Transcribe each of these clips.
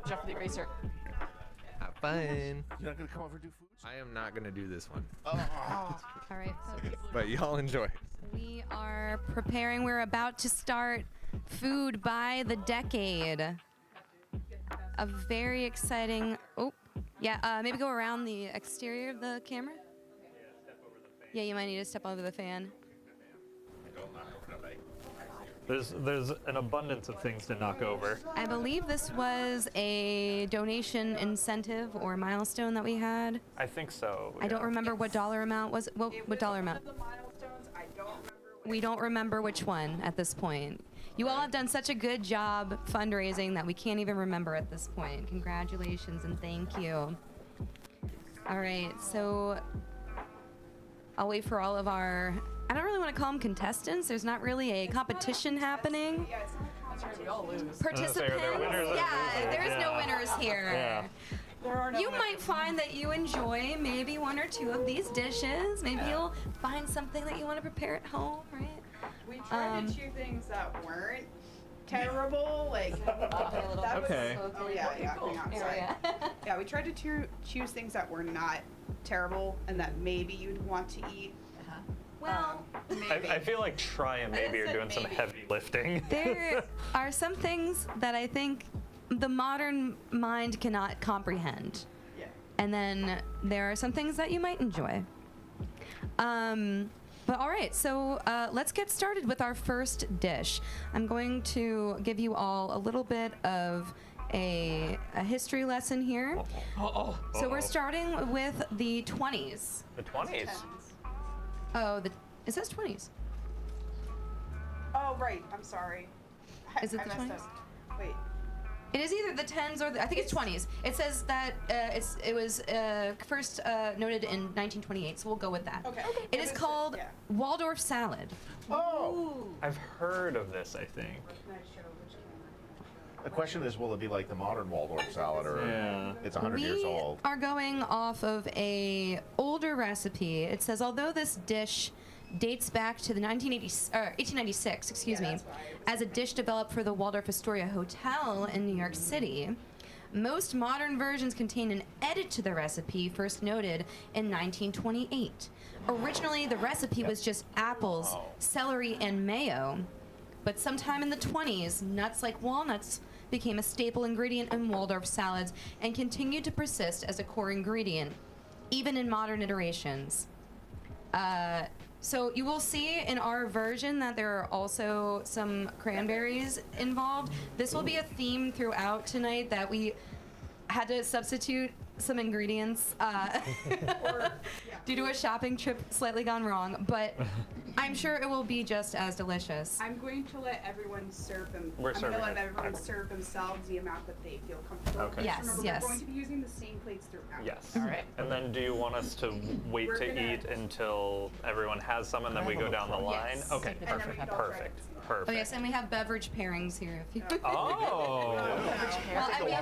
Jeff the Eraser. Have fun. You're not gonna come over and do food? I am not gonna do this one, All right, folks. but y'all enjoy. We are preparing. We're about to start Food by the Decade. A very exciting. Oh, yeah. Maybe go around the exterior of the camera. Yeah, you might need to step over the fan. There's an abundance of things to knock over. I believe this was a donation incentive or milestone that we had. I think so. I don't remember what dollar amount was. What dollar amount? The milestones, I don't remember. We don't remember which one at this point. You all have done such a good job fundraising that we can't even remember at this point. Congratulations and thank you. All right, so I'll wait for all of our, I don't really want to call them contestants. There's not really a competition happening. Yeah, it's not a competition. We all lose. Participants? There are winners and Yeah, losers. there's no winners here. Yeah. There are no You might find that you enjoy maybe one or two of these dishes. Maybe you'll find something that you want to prepare at home, right? We tried to choose things that weren't terrible, like that was, Okay. Oh yeah, hang on, sorry. Yeah, we tried to choose things that were not terrible and that maybe you'd want to eat. Well, Maybe. I feel like Try and maybe are said doing some maybe. heavy lifting. there are some things that I think the modern mind cannot comprehend. Yeah. And then there are some things that you might enjoy. But all right, so let's get started with our first dish. I'm going to give you all a little bit of a history lesson here. So we're starting with the 20s. The 20s. Oh, it says 20s. Oh right, I'm sorry. Is it I the messed 20s? up. Wait. It is either the 10s or I think it's 20s. It says that it was first noted in 1928, so we'll go with that. Okay. It is called Yeah. Waldorf salad. Oh! I've heard of this, I think. Can I show which camera? The question is, will it be like the modern Waldorf salad, or Yeah. it's 100 years old? We are going off of a older recipe. It says, although this dish dates back to the 1896, excuse me, that's why I was as a dish developed for the Waldorf Astoria Hotel in New York City. Most modern versions contain an edit to the recipe first noted in 1928. Originally, the recipe was just apples, celery, and mayo. But sometime in the 20s, nuts like walnuts became a staple ingredient in Waldorf salads and continued to persist as a core ingredient, even in modern iterations. So you will see in our version that there are also some cranberries involved. This will be a theme throughout tonight that we had to substitute some ingredients due to a shopping trip slightly gone wrong, but I'm sure it will be just as delicious. I'm going to let everyone serve them. We're I'm going to serving let it. everyone Okay. serve themselves the amount that they feel comfortable. Okay. Just Yes, remember, yes. We're going to be using the same plates throughout. Yes. All right. And then do you want us to wait We're to gonna- eat until everyone has some and then we go down the line? Yes. Okay, And then we perfect. can all try Perfect. it. Perfect. Oh yes, and we have beverage pairings here. If you Oh. well, I mean,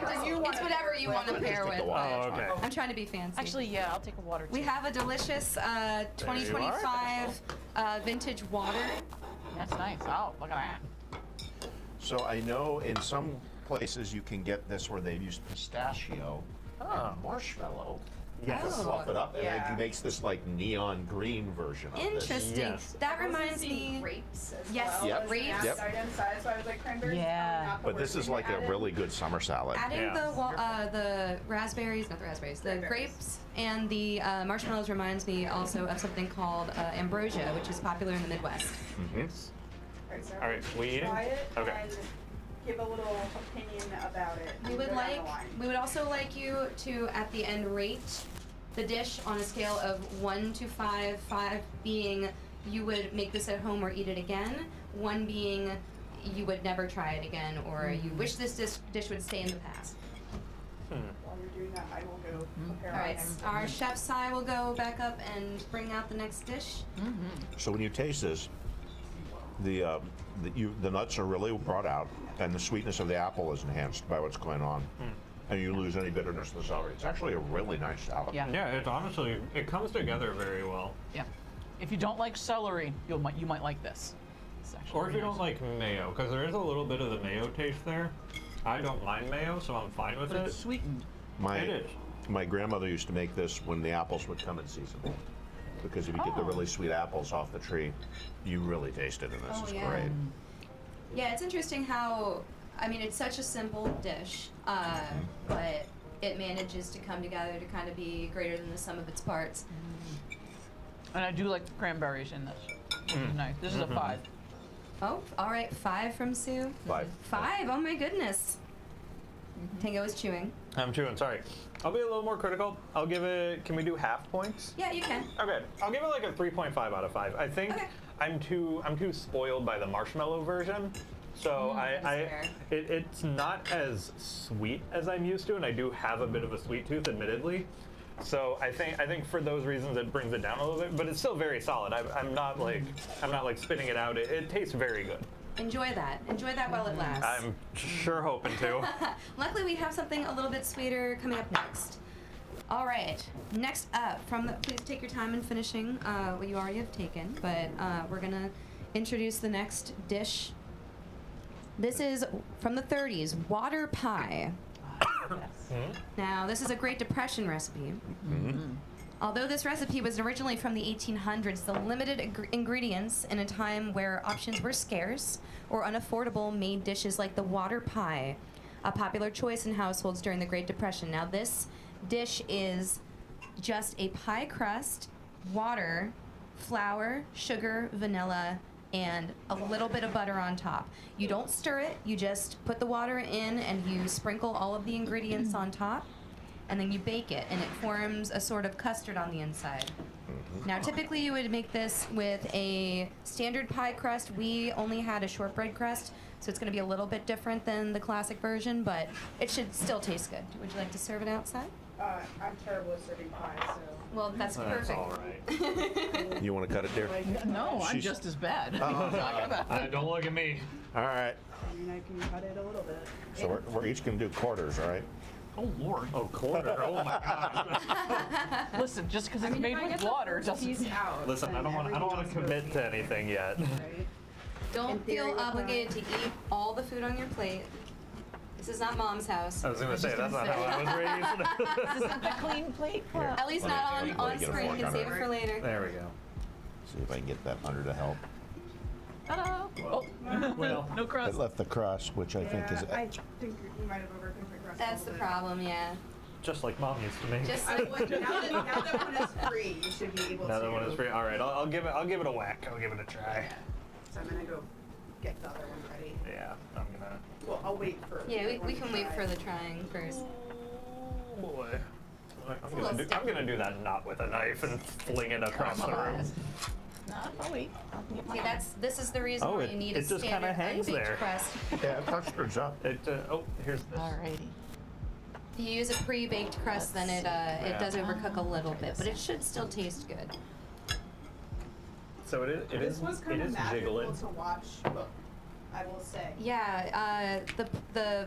it's whatever you want to pair with. Oh, okay. I'm trying to be fancy. Actually, yeah, I'll take a water too. We have a delicious 2025 vintage water. That's nice. Oh, look at that. So I know in some places you can get this where they've used pistachio and marshmallow. Yes. Oh. Fluff it up, and Yeah. it makes this like neon green version of this. Interesting. Yes. That I wasn't reminds seeing me. grapes as Yes, well Yep. as grapes. an Yep. item size, so I was like cranberries. is Yeah. probably not the But this worst is thing like to a add in. really good summer salad. Adding Yeah. the raspberries, not the raspberries, the grapes and the marshmallows reminds me also of something called ambrosia, which is popular in the Midwest. Alright, so All right, we eating? try it Okay. and give a little opinion about it. We and would go down the like, line. we would also like you to at the end rate the dish on a scale of 1 to 5, 5 being you would make this at home or eat it again, 1 being you would never try it again or you wish this dish would stay in the past. While you're doing that, I will go prepare All right, mine. our chef Sai will go back up and bring out the next dish. So when you taste this, the nuts are really brought out, and the sweetness of the apple is enhanced by what's going on, and you lose any bitterness of the celery. It's actually a really nice salad. Yeah. Yeah, it's honestly, it comes together very well. Yeah. If you don't like celery, you might like this. It's actually Or if you really don't like mayo, because there is a little bit of the mayo taste there. I don't mind mayo, so I'm fine with But it. it's sweetened. It is. My grandmother used to make this when the apples would come in season. Because if you get the really sweet apples off the tree, you really taste it, and this Oh, is yeah. great. Yeah, it's interesting how, I mean, it's such a simple dish, but it manages to come together to kind of be greater than the sum of its parts. And I do like the cranberries in this. This is nice. This is a 5. Oh, all right, 5 from Sue. 5. 5, oh my goodness. Tango is chewing. I'm chewing, sorry. I'll be a little more critical. I'll give it, can we do half points? Yeah, you can. Okay, I'll give it like a 3.5 out of 5. I think Okay. I'm too spoiled by the marshmallow version. So that's fair. it's not as sweet as I'm used to, and I do have a bit of a sweet tooth, admittedly. So I think for those reasons it brings it down a little bit, but it's still very solid. I'm not like spitting it out. It tastes very good. Enjoy that. Enjoy that while it lasts. I'm sure hoping to. Luckily, we have something a little bit sweeter coming up next. All right, next up, please take your time in finishing what you already have taken, but we're gonna introduce the next dish. This is from the 30s, water pie. Now, this is a Great Depression recipe. Although this recipe was originally from the 1800s, the limited ingredients in a time where options were scarce or unaffordable made dishes like the water pie a popular choice in households during the Great Depression. Now, this dish is just a pie crust, water, flour, sugar, vanilla, and a little bit of butter on top. You don't stir it, you just put the water in and you sprinkle all of the ingredients on top, and then you bake it, and it forms a sort of custard on the inside. Now, typically you would make this with a standard pie crust. We only had a shortbread crust, so it's gonna be a little bit different than the classic version, but it should still taste good. Would you like to serve it outside? I'm terrible at serving pie, so. Well, that's That's perfect. all right. You want to cut it, dear? No, I'm She's- just as bad. What are you talking about? Don't look at me. All right. I mean, I can cut it a little bit. So we're each going to do quarters, all right? Oh, Lord. Oh, quarter. Oh my gosh. Listen, just because it's made with water doesn't Piece out. Listen, I don't want to commit to anything yet. Right? Don't In theory, feel it's not. obligated to eat all the food on your plate. This is not mom's house. I was gonna say that's not how I was raised. This isn't the clean plate club. At least Let not me on get a screen. You fork can on save it. it for later. There we go. See if I can get that under to help. Ta-da. Oh, Well, no It crust. left the crust, which I think is. I think we might have overcooked the crust. That's a the little problem, yeah. just like mom used to make. Just bit. Now that one is free, you should be able to. Another one is free. All right, I'll give it a whack. I'll give it a try. So I'm gonna go get the other one ready. Yeah, I'm gonna. Well, I'll wait for. Yeah, the other we one can to wait dry. for the trying first. Oh boy. a little I'm gonna do that not with a knife and fling it across the room. No, I'll wait. I'll get See, mine. this is the reason Oh, why it- you need it a just kinda standard hangs unbaked there. crust. Yeah, custard's up. Oh, here's this. Alrighty. If you use a pre-baked crust, then it does overcook a little bit, but it should still taste good. So it This was kind of magical jiggling. to watch. Look, I will say. Yeah, the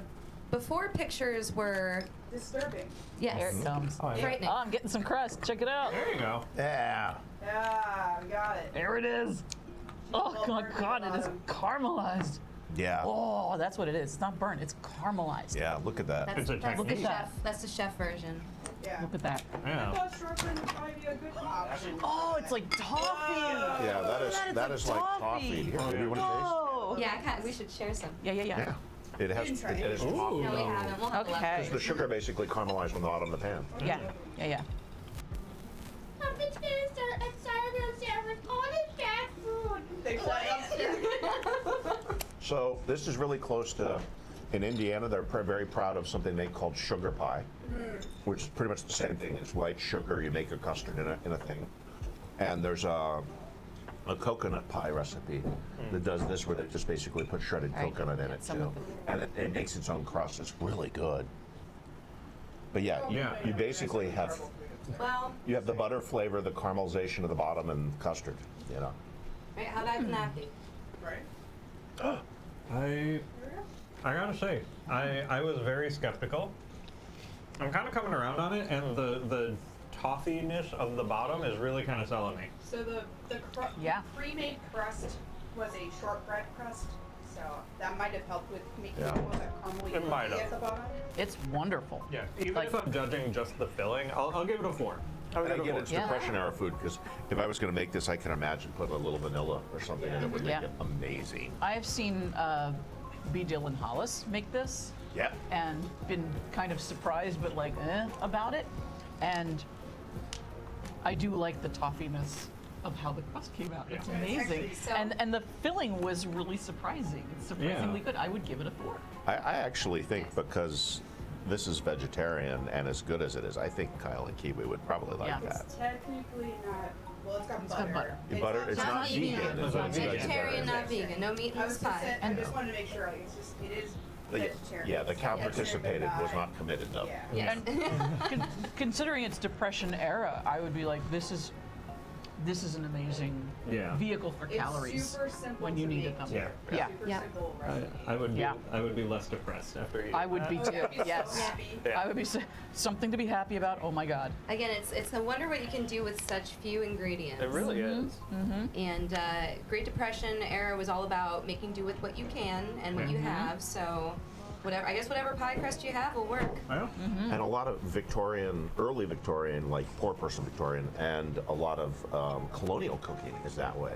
before pictures were Disturbing. Here yes, it comes. Oh, yeah. frightening. Oh, I'm getting some crust. Check it out. There you go. Yeah. Yeah, we got it. There it is. Oh my God, it is caramelized. Yeah. Oh, that's what it is. It's not burnt. It's caramelized. Yeah, look at that. That's, It's a that's the technique. chef. That's the chef version. Yeah. Look at that. I Yeah. thought shortbread would probably be a good option. Oh, it's like toffee. Yeah, that is like toffee. Here, do you want to Whoa. Yeah, we should share some. Yeah. taste? Yeah. It has Didn't try it is it. toffee. No, we haven't. We'll have Okay. Because the sugar basically caramelized on the bottom of the pan. Yeah. They fly upstairs. So this is really close to, in Indiana, they're very proud of something they call sugar pie, which is pretty much the same thing. It's white sugar. You make a custard in a thing. And there's a coconut pie recipe that does this, where they just basically put shredded All right, coconut in get it some too. of it. And it makes its own crust. It's really good. But yeah, Yeah. you basically have Well, the butter flavor, the caramelization of the bottom, and custard. You know. right, how bad can that be? Right. I gotta say, I was very skeptical. I'm kind of coming around on it, and the toffee-ness of the bottom is really kind of selling me. So the Yeah. pre-made crust was a shortbread crust. So that might have helped with making Yeah. it almost like caramely It might cookie have. at the bottom. It's wonderful. Yeah, even Like- if I'm judging just the filling, I'll give it a 4. I'll And give it again, a 4. it's Yeah. Depression era food because if I was going to make this, I can imagine putting a little vanilla or something in it would make Yeah. it amazing. I have seen B. Dylan Hollis make this Yeah. and been kind of surprised, but like, about it. And I do like the toffiness of how the crust came out. It's Yeah. amazing. So- And the filling was really surprising. It's surprisingly good. I would give it a 4. I actually think because this is vegetarian and as good as it is, I think Kyle and Kiwi would probably like Yeah. that. It's technically not. Well, it's got It's butter. got butter. It's not vegan. It's not vegan. Vegetarian, not vegan. No meat in I this was just saying, pie. I just wanted to make sure, like, it is vegetarian. Yeah, the It's cow not vegetarian, participated, but was not committed though. Yeah. And considering it's Depression era, I would be like, this is an amazing Yeah. vehicle for It's calories super simple when you to need make, them. too. Yeah. Yeah. Super Yeah. simple recipe. I would be less depressed after eating. I would be that. too. I'd be so Yes. happy. Yeah. I would be something to be happy about. Oh my God. Again, it's a wonder what you can do with such few ingredients. It really is. And Great Depression era was all about making do with what you can and what you have. So, whatever pie crust you have will work. Well, And a lot of Victorian, early Victorian, like poor person Victorian, and a lot of colonial cooking is that way.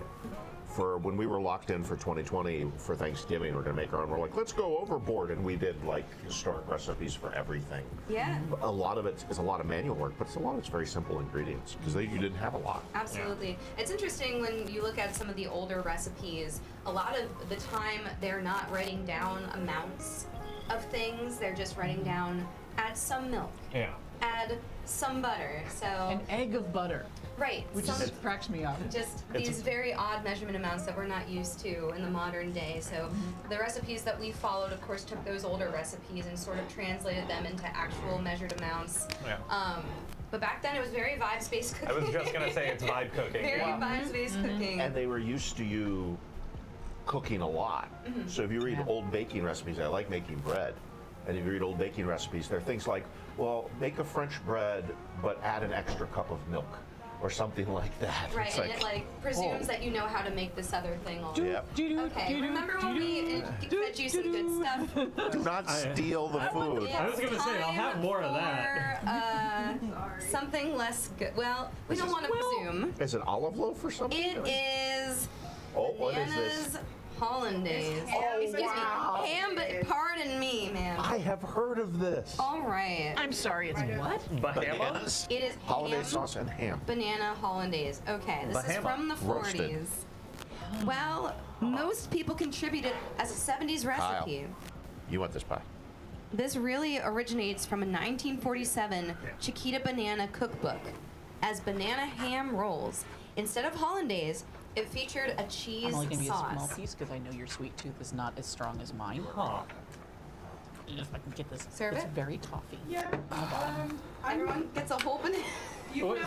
For when we were locked in for 2020 for Thanksgiving, we're going to make our own. We're like, let's go overboard, and we did like historic recipes for everything. Yeah, A lot of it is a lot of manual work, but a lot of it's very simple ingredients because you didn't have a lot. absolutely. It's interesting when you look at some of the older recipes, a lot of the time they're not writing down amounts of things, they're just writing down add some milk, yeah. add some butter. So, An egg of butter, right, which some, just cracks me up. just these very odd measurement amounts that we're not used to in the modern day. So the recipes that we followed, of course, took those older recipes and sort of translated them into actual measured amounts. Yeah. But back then it was very vibes-based cooking. I was just gonna say it's vibe cooking. very Yeah. vibes-based cooking. And they were used to you cooking a lot. So if you read Yeah. old baking recipes, I like making bread. And if you read old baking recipes, there are things like, well, make a French bread, but add an extra cup of milk, or something like that. Right, It's and it like presumes oh. that you know how to make this other thing all. Yeah. Okay, remember when we fed you some good stuff? Do not steal the food. I was gonna say, I'll have more of that. For, something less good. Well, we don't want to presume. Is it olive loaf or something? It is Oh, what is this? Bananas Hollandaise. Oh, Excuse wow. me. Ham, but pardon me, ma'am. I have heard of this. All right. I'm sorry, it's what? Bahama? Bananas, It is hollandaise ham, sauce, and ham. banana hollandaise. Okay, this is Bahama. from the Roasted. 40s. Well, most people contributed as a 70s recipe. You want this pie? This really originates from a 1947 Chiquita Banana cookbook as banana ham rolls. Instead of hollandaise, it featured a cheese I'm only gonna be a small sauce. piece because I know your sweet tooth is not as strong as mine. Huh. If I can get this, Serve it's it? very toffee. Yeah. Everyone gets a whole banana.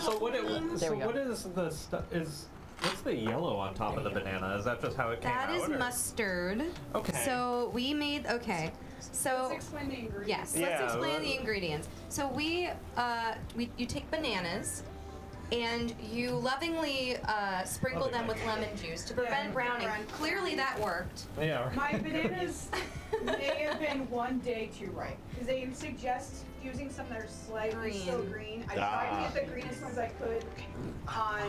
So what? There we go. What is the stuff? What's the yellow on top of the banana? Is that just how it came That out? is or- mustard. Okay. So we made, okay. So Let's explain the ingredients. yes, Yeah, let's explain the let- ingredients. So you take bananas and you lovingly sprinkle them with lemon juice to prevent Yeah, browning. brown. Clearly that worked. Yeah. My bananas may have been one day too ripe because they suggest using some that are slightly still green. I tried to get the greenest ones I could on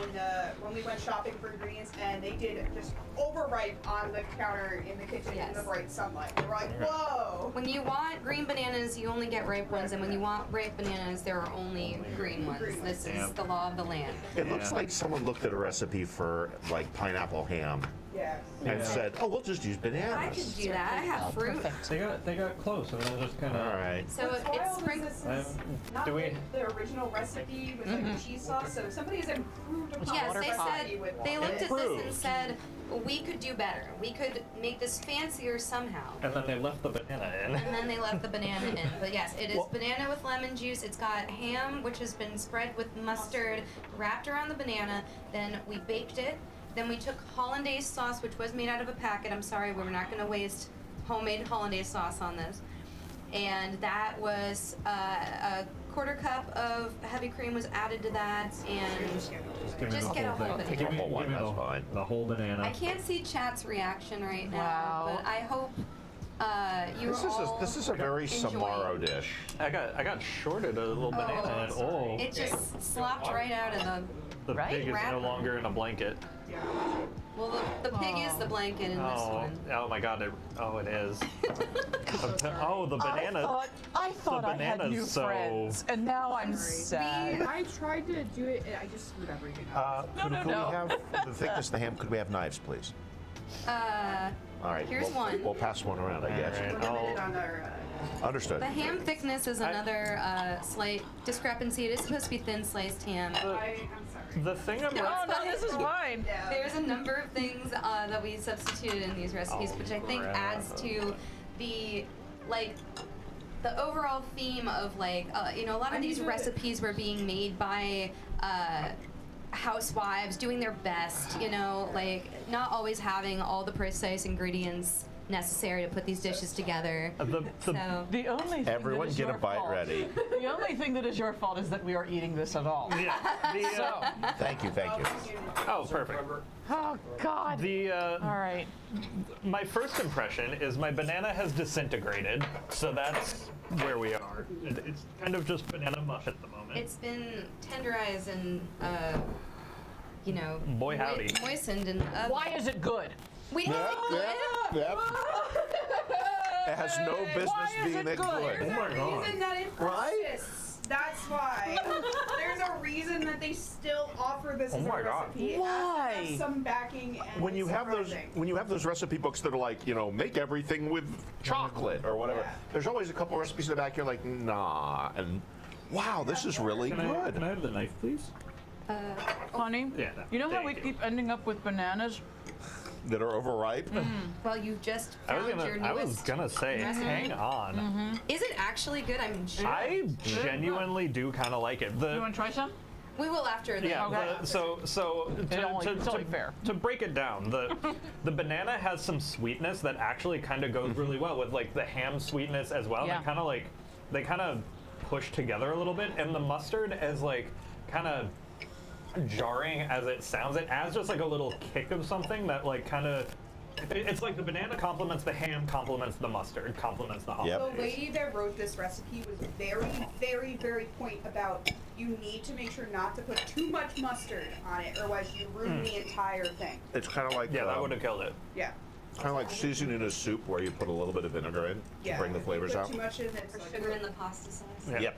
when we went shopping for ingredients, and they did just overripe on the counter in the kitchen in the Yes. bright sunlight. They were like, whoa. When you want green bananas, you only get ripe ones, and when you want ripe bananas, there are only green ones. This is the law of the land. It looks Yeah. like someone looked at a recipe for like pineapple ham Yeah. and Yeah. said, "Oh, we'll just use I bananas." could do that. I have fruit. Perfect. They got close and then just kind of. All right. So What's it's wild is sprinkled. this is not do we- the original recipe with like the cheese sauce, so somebody has improved upon Yes, the they recipe said with they water. looked at this and Improved. said we could do better. We could make this fancier somehow. And then they left the banana in. And then they left the banana in. But yes, it is banana with lemon juice. It's got ham, which has been spread with mustard, wrapped around the banana. Then we baked it. Then we took hollandaise sauce, which was made out of a packet. I'm sorry, we're not going to waste homemade hollandaise sauce on this. and that was a quarter cup of heavy cream was added to that, and just get a whole Take banana. a whole one, that's fine. The whole banana. I can't see chat's reaction right now, Wow. but I hope you all This is a very enjoy. Samaro dish. I got shorted a little banana, and oh, It just slopped right out of the Right? pig is no Wrapper. longer in a blanket. well, the pig is the blanket in this Oh, one. oh my God! It is. Oh, the banana. I thought I had banana's new so- friends, and now I'm sad. I tried to do it and I just screwed everything up. Could no. we have the thickness of the ham? Could we have knives, please? All right. Here's one. We'll pass one around, I guess. Alright, We're limited on our. Understood. The ham thickness is another slight discrepancy. It is supposed to be thin sliced ham. I'm sorry. The thing I'm Oh no, this is fine. Yeah. There's a number of things that we substituted in these recipes, which I think adds to the the overall theme of a lot of these recipes were being made by housewives doing their best, not always having all the precise ingredients necessary to put these dishes together. So The only thing Everyone that is get a your bite fault, ready. The only thing that is your fault is that we are eating this at all. Yeah. So, Thank you. Oh, perfect. oh God. All right. My first impression is my banana has disintegrated, so that's where we are. It's kind of just banana mush at the moment. it's been tenderized and Boy, howdy. moistened and Why is it good? we Yep. It has no business Why is being it that good? good. Oh my God. Reason that it Right? persists. That's why. There's a reason that they still offer this as a my God. recipe. It Why? has some backing and When you it's have those, surprising. recipe books that are like, make everything with chocolate or whatever. Yeah. There's always a couple recipes in the back. You're like, nah, and wow, this is really Can I good. have the knife, please? Honey, Yeah, no, you know how we thank you. keep ending up with bananas? That are overripe. Well, you just I found your was newest. gonna say, hang on. Is it actually good? I'm sure. I genuinely do kind of like it. You want to try some? We will after the. Yeah. Okay. It's only fair. To break it down, the banana has some sweetness that actually kind of goes really well with the ham sweetness as well. Yeah. They kind of push together a little bit, and the mustard as kind of jarring as it sounds, it adds just a little kick of something that it's like the banana complements the ham, complements the mustard, complements the holidays. The lady that wrote this recipe was very, very, very point about you need to make sure not to put too much mustard on it, otherwise you ruin the entire thing. It's kind of like Yeah, that would have killed it. Yeah. seasoning a soup where you put a little bit of vinegar in Yeah. to bring the flavors Put out. too much in, it's like Sugar in the pasta sauce. Yeah. Yep.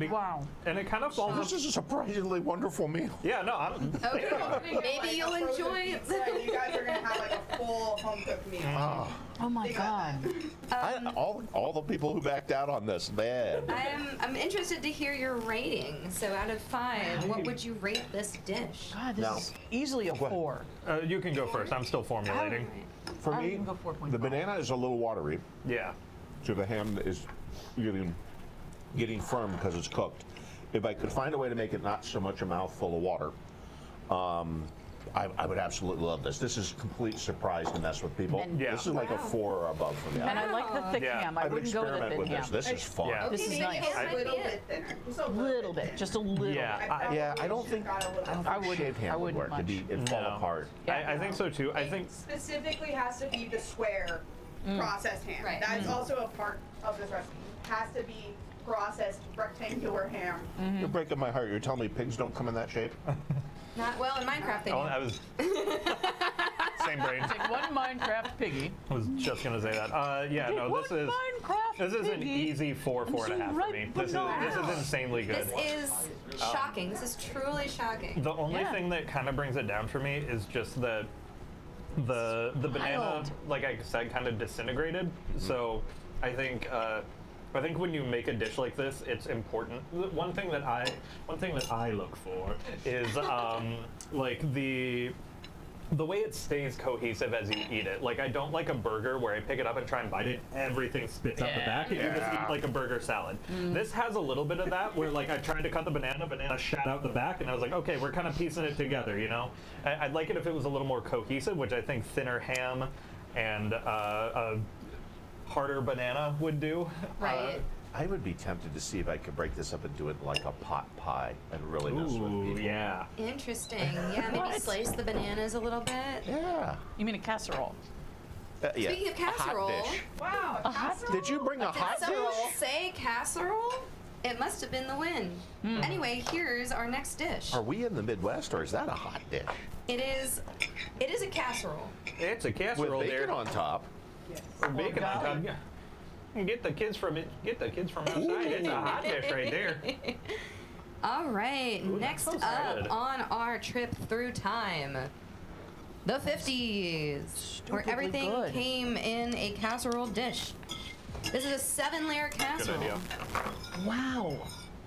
Wow. And it kind of falls. This is a surprisingly wonderful meal. Yeah, no, I'm. Okay. Maybe you'll enjoy it. And you guys are gonna have a full home cooked meal. Oh my They got God. All the people who backed out on this, man. I'm interested to hear your rating. So out of 5, what would you rate this dish? God, this No. is easily a 4. You can go first. I'm still formulating. For I me, can go 4.5. the banana is a little watery, Yeah. so the ham is getting firm because it's cooked. If I could find a way to make it not so much a mouthful of water, I would absolutely love this. This is a complete surprise to mess with people. And- Yeah. This is like a 4 or above for me. And I like the thick Yeah. ham. I I'd wouldn't go with a experiment thin with ham. this. This is fun. Yeah. This is Maybe nice. it's a little bit thinner. Just a Little bit, just a little Yeah. bit. Yeah, I don't think wouldn't- shaved ham I would wouldn't work. It'd fall No. apart. I think so too. I think. Specifically has to be the square processed ham. Right. That's also a part of this recipe. It has to be processed rectangular ham. You're breaking my heart. You're telling me pigs don't come in that shape? Not well in Minecraft. They Oh, do. I was. Same brain. Take one Minecraft piggy. I was just gonna say that. Yeah, Take no, one this is. Minecraft This is an piggy easy 4, 4.5 for right me. This banana. is insanely good. This is shocking. This is truly shocking. The only Yeah. thing that kind of brings it down for me is just the banana, Wild. like I said, kind of disintegrated. So I think when you make a dish like this, it's important. One thing that I look for is like the way it stays cohesive as you eat it. Like I don't like a burger where I pick it up and try and bite it, everything spits out the back, and you just eat like a burger salad. This has a little bit of that where like I tried to cut the banana shot out the back, and I was like, okay, we're kind of piecing it together, you know? I'd like it if it was a little more cohesive, which I think thinner ham and harder banana would do. Right. I would be tempted to see if I could break this up and do it like a pot pie and really mess with Ooh, people. yeah. Interesting. Yeah, maybe What? slice the bananas a little bit. Yeah. You mean a casserole? Yeah. Speaking of A hot casserole, dish. Wow, a casserole? Did you bring a hot did dish? someone say casserole? It must have been the wind. Anyway, here's our next dish. Are we in the Midwest or is that a hot dish? It is a casserole. It's a With casserole bacon there. on top. Yes. With bacon on top. golly. Yeah. Get the kids from it. Get the kids from outside. It's a hot dish right there. All right, Ooh, that next smells up good. on our trip through time, the 50s, where Stupidly everything good. came in a casserole dish. This is a 7-layer Good casserole. idea. Wow.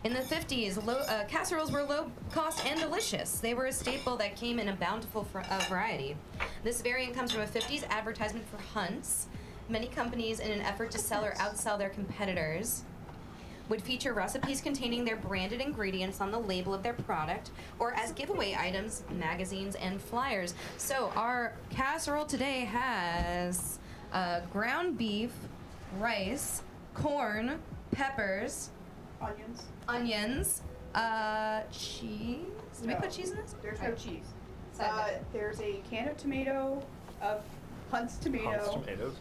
In the 50s, casseroles were low cost and delicious. They were a staple that came in a bountiful variety. This variant comes from a 50s advertisement for Hunt's. Many companies, in an effort to sell or outsell their competitors, would feature recipes containing their branded ingredients on the label of their product or as giveaway items, magazines, and flyers. So our casserole today has ground beef, rice, corn, peppers, Onions. onions, cheese. Did we No. put cheese in this? There's no cheese. Side by side. There's a can of tomato, of Hunt's tomato Hunt's tomatoes.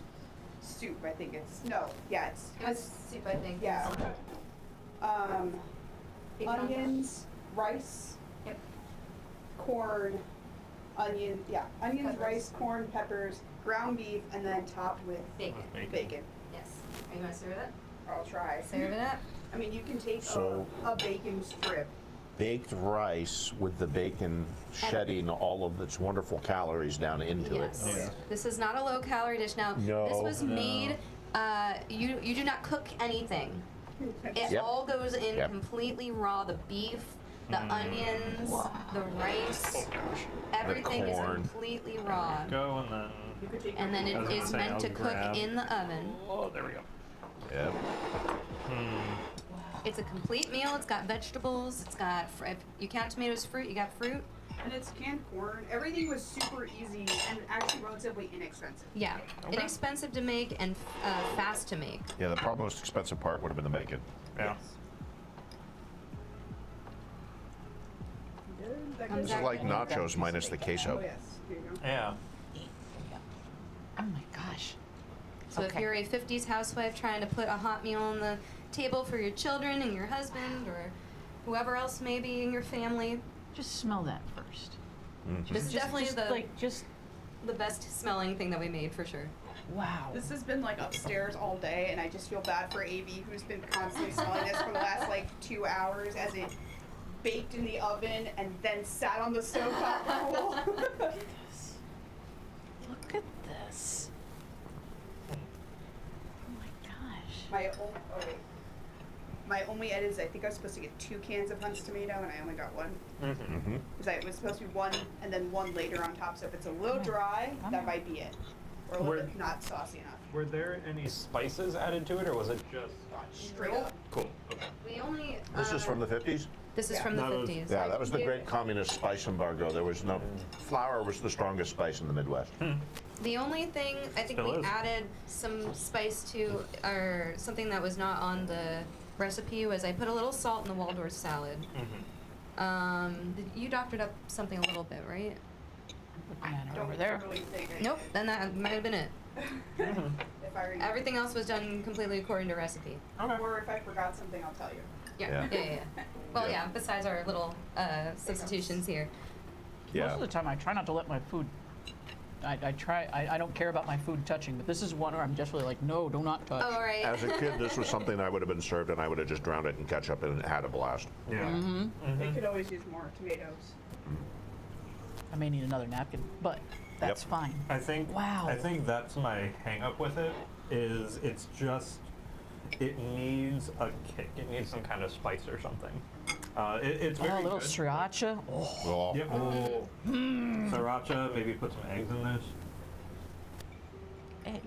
soup, I think it's. No, yeah, it's. It was soup, I think. Yeah. Bacon on Onions, rice, Yep. corn, onions, Peppers. rice, corn, peppers, ground beef, and then topped with Bacon. bacon. Yes. Are you gonna serve it? I'll try. Serve it up. I mean, you can take So- a bacon strip. Baked rice with the bacon shedding all of its wonderful calories down into Yes. it. Yeah. This is not a low-calorie dish. Now, No. this was made. You do not cook anything. It Yep. all goes in Yep. completely raw. The beef, the onions, the rice, everything is corn. completely raw. Go and then. You could take And then I it was gonna is say, meant I'll to cook grab- in the oven. Oh, there we go. Yep. It's a complete meal. It's got vegetables. It's got, if you count tomatoes, fruit, you got fruit. And it's canned corn. Everything was super easy and actually relatively inexpensive. Yeah, inexpensive to make and fast to make. Yeah, the probably most expensive part would have been the bacon. Yeah. Good. That Comes This goes- is like nachos minus the queso. Oh yes, here you go. Yeah. Oh my gosh. So if Okay. you're a 50s housewife trying to put a hot meal on the table for your children and your husband or whoever else may be in your family, Just smell that first. this is definitely just the best smelling thing that we made for sure. wow. This has been like upstairs all day, and I just feel bad for AB, who's been constantly smelling this for the last like 2 hours as it baked in the oven and then sat on the stove top for a whole. Look at this. Oh my gosh. My only edit is I think I was supposed to get 2 cans of Hunt's tomato, and I only got 1. Mm-hmm. Because it was supposed to be 1 and then 1 later on top. So if it's a little dry, that might be it, or a little Where- bit not saucy enough. Were there any spices added to it, or was it just Straight up. cool? Okay. We only. This is from the 50s? This is Yeah. from the That was- 50s. Yeah, that was the great communist spice embargo. There was no, flour was the strongest spice in the Midwest. The only thing I think Still we is. added some spice to, or something that was not on the recipe, was I put a little salt in the Waldorf salad. You doctored up something a little bit, right? Looking at her Don't over there. really think I- Nope, then that might have been it. If I remember. Everything else was done completely according to recipe. Or if I forgot something, I'll tell you. Yeah, Yeah. yeah. Well, Yeah. yeah, besides our little substitutions here. Most Yeah. of the time I try not to let my food, I don't care about my food touching, but this is one where I'm just really like, no, do not touch. Oh, right. As a kid, this was something I would have been served and I would have just drowned it in ketchup and had a blast. Yeah. They could always use more tomatoes. I may need another napkin, but that's Yep. fine. I think. Wow. I think that's my hang up with it. Is it's just it needs a kick. It needs some kind of spice or something. It's very Oh, a little good. sriracha. Oh, Oh, Yep. Sriracha. Maybe put some eggs in this.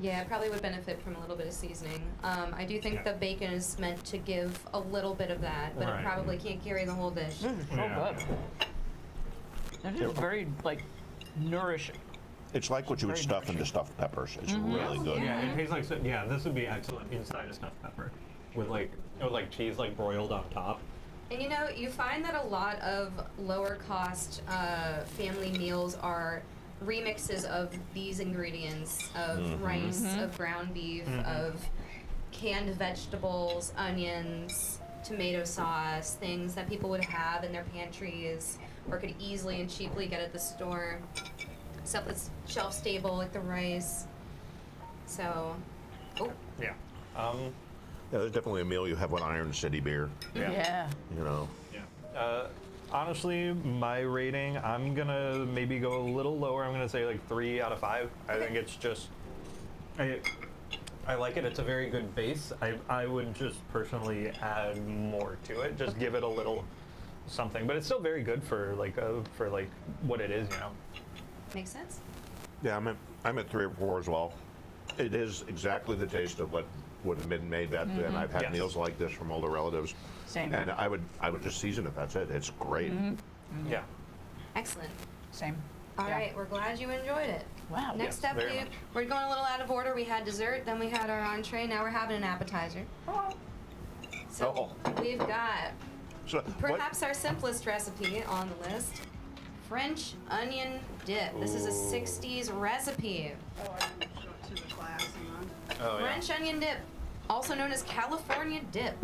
Yeah, it probably would benefit from a little bit of seasoning. I do think the bacon is meant to give a little bit of that, but Right. it probably can't carry the whole dish. this is so Yeah. good. It is very, like, nourishing. It's like what you would Very stuff into stuffed peppers. It's really good. Yeah, it tastes like yeah. This would be excellent inside a stuffed pepper, with like cheese like broiled on top. And you find that a lot of lower cost family meals are remixes of these ingredients of rice, of ground beef, of canned vegetables, onions, tomato sauce, things that people would have in their pantries or could easily and cheaply get at the store. Stuff that's shelf stable, like the rice. So, Yeah. Yeah, there's definitely a meal you have with Iron City beer. Yeah. You know. Yeah. Honestly, my rating, I'm gonna maybe go a little lower. I'm gonna say like 3 out of 5. I think it's just, I like it. It's a very good base. I would just personally add more to it. Just give it a little something, but it's still very good for like what it is, you know. makes sense. Yeah, I'm at 3 or 4 as well. It is exactly the taste of what would have been made back then. I've had Yes. meals like this from older relatives. Same. And I would just season it. That's it. It's great. Yeah. Excellent. Same. All right, we're glad you enjoyed it. Wow. Next Yes, up, very much. we're going a little out of order. We had dessert, then we had our entree, now we're having an appetizer. So we've got So what? perhaps our simplest recipe on the list, French onion dip. This is a 60s recipe. Oh, I didn't show it to the class. Hang on. Oh yeah. French onion dip, also known as California dip,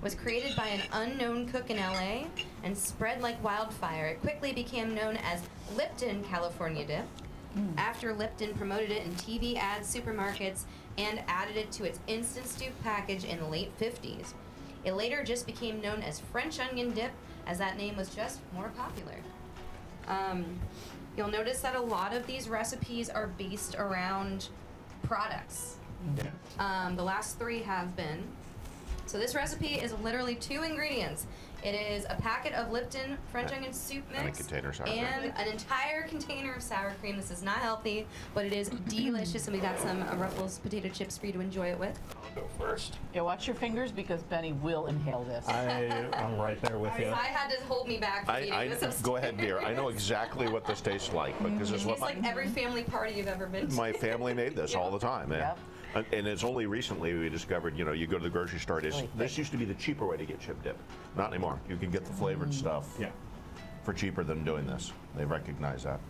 was created by an unknown cook in LA and spread like wildfire. It quickly became known as Lipton California dip after Lipton promoted it in TV ads, supermarkets, and added it to its instant soup package in the late 50s. It later just became known as French onion dip, as that name was just more popular. You'll notice that a lot of these recipes are based around products. The last 3 have been. So this recipe is literally 2 ingredients. It is a packet of Lipton French onion soup And a mix container of sour cream. and an entire container of sour cream. This is not healthy, but it is delicious, and we got some Ruffles potato chips for you to enjoy it with. I'll go first. Yeah, watch your fingers because Benny will inhale this. I'm right there with you. I had to hold me back from eating this upstairs. Go ahead, dear. I know exactly what this tastes like because this is what It's like every family party you've ever been to. my family made this all the time. Yeah. Yep. And it's only recently we discovered, you go to the grocery store. This used to be the cheaper way to get chip dip. Not anymore. You can get the flavored stuff Yeah. for cheaper than doing this. They recognize that.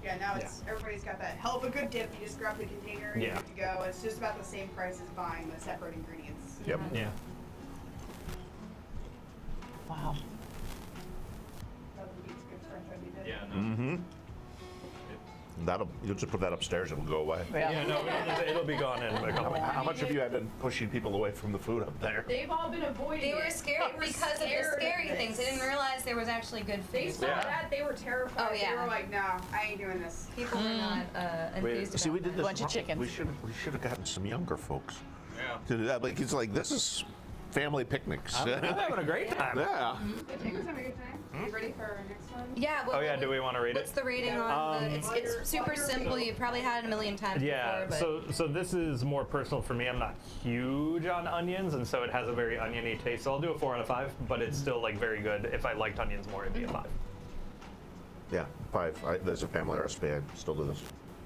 Yeah, now it's everybody's got that hell of a good dip. You just grab the container and you're Yeah. good to go. It's just about the same price as buying the separate ingredients. Yep. Yeah. Wow. Nothing beats good French onion dip. Yeah. No. Mm-hmm. You'll just put that upstairs. It'll go away. Yeah. No. It'll be gone in a couple. How much have you had been pushing people away from the food up there? They've all been avoiding They were it. scared They were because of the scared scary of things. They this. didn't realize there was actually good They food. saw Yeah. that, they were terrified. Oh, yeah. They were like, no, I ain't doing this. People were not enthused See, we about did that. this. Bunch of chickens. We should have gotten some younger folks Yeah. to do that. Like it's like this is family picnics. I'm having a great time. Yeah. The Tango's having a good time. You ready for our next one? Yeah. Oh yeah. Do we want to read What's it? the rating on the? It's super simple. You've probably had it a million times Yeah, before, but so this is more personal for me. I'm not huge on onions, and so it has a very oniony taste. So I'll do a 4 out of 5, but it's still like very good. If I liked onions more, it'd be a 5. Yeah. 5. There's a family recipe. I still do this.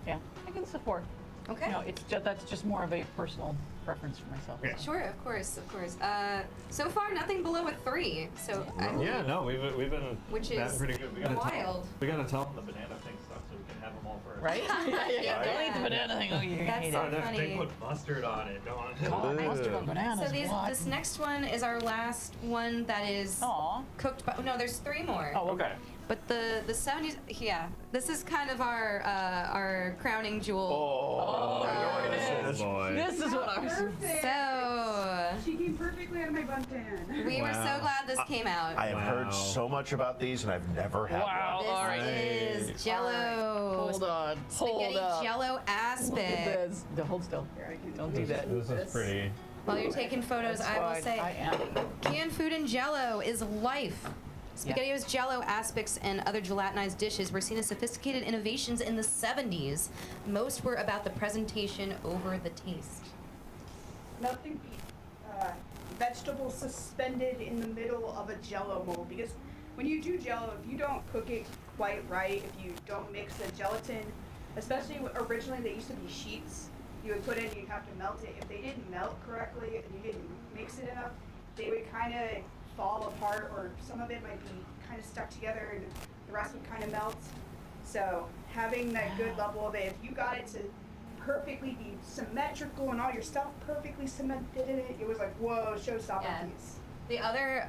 Yeah, I can support. okay. No, that's just more of a personal preference for myself. Yeah. Sure, of course, of course. So far, nothing below a 3. So Yeah, no, we've been Which batting is pretty good. wild. We gotta tell them the banana thing sucks, so we can have them all first. Right? Yeah. Don't eat the Yeah. banana thing. Oh, you're gonna That's hate so it. funny. They put mustard on it. Don't. Oh, mustard on bananas. So what? this next one is our last one that is Aw. cooked by. No, there's 3 more. Oh, Okay. But the 70s, yeah. This is kind of our crowning jewel. Oh, I know what this is. boy. This is what I was. Perfect. So She came perfectly out of my bun pan. we were so Wow. glad this came out. I have Wow. heard so much about these, and I've never had Wow. This one. All right. is Jello. Hold on. Hold Spaghetti up. Jello aspic. Hold still. Here, I can Don't do that. This is pretty. While you're taking photos, I will Fine, say I am. canned food in Jello is life. SpaghettiOs, Jello, aspics, and other gelatinized dishes were seen as sophisticated innovations in the 70s. Most were about the presentation over the taste. Nothing beats vegetables suspended in the middle of a Jello mold, because when you do Jello, if you don't cook it quite right if you don't mix the gelatin. Especially originally they used to be sheets. You would put in, you'd have to melt it. If they didn't melt correctly and you didn't mix it enough, they would kind of fall apart, or some of it might be kind of stuck together and the rest would kind of melt. So having that good level of it, if you got it to perfectly be symmetrical and all your stuff perfectly cemented in it, it was like, whoa, showstopper Yeah. piece. The other,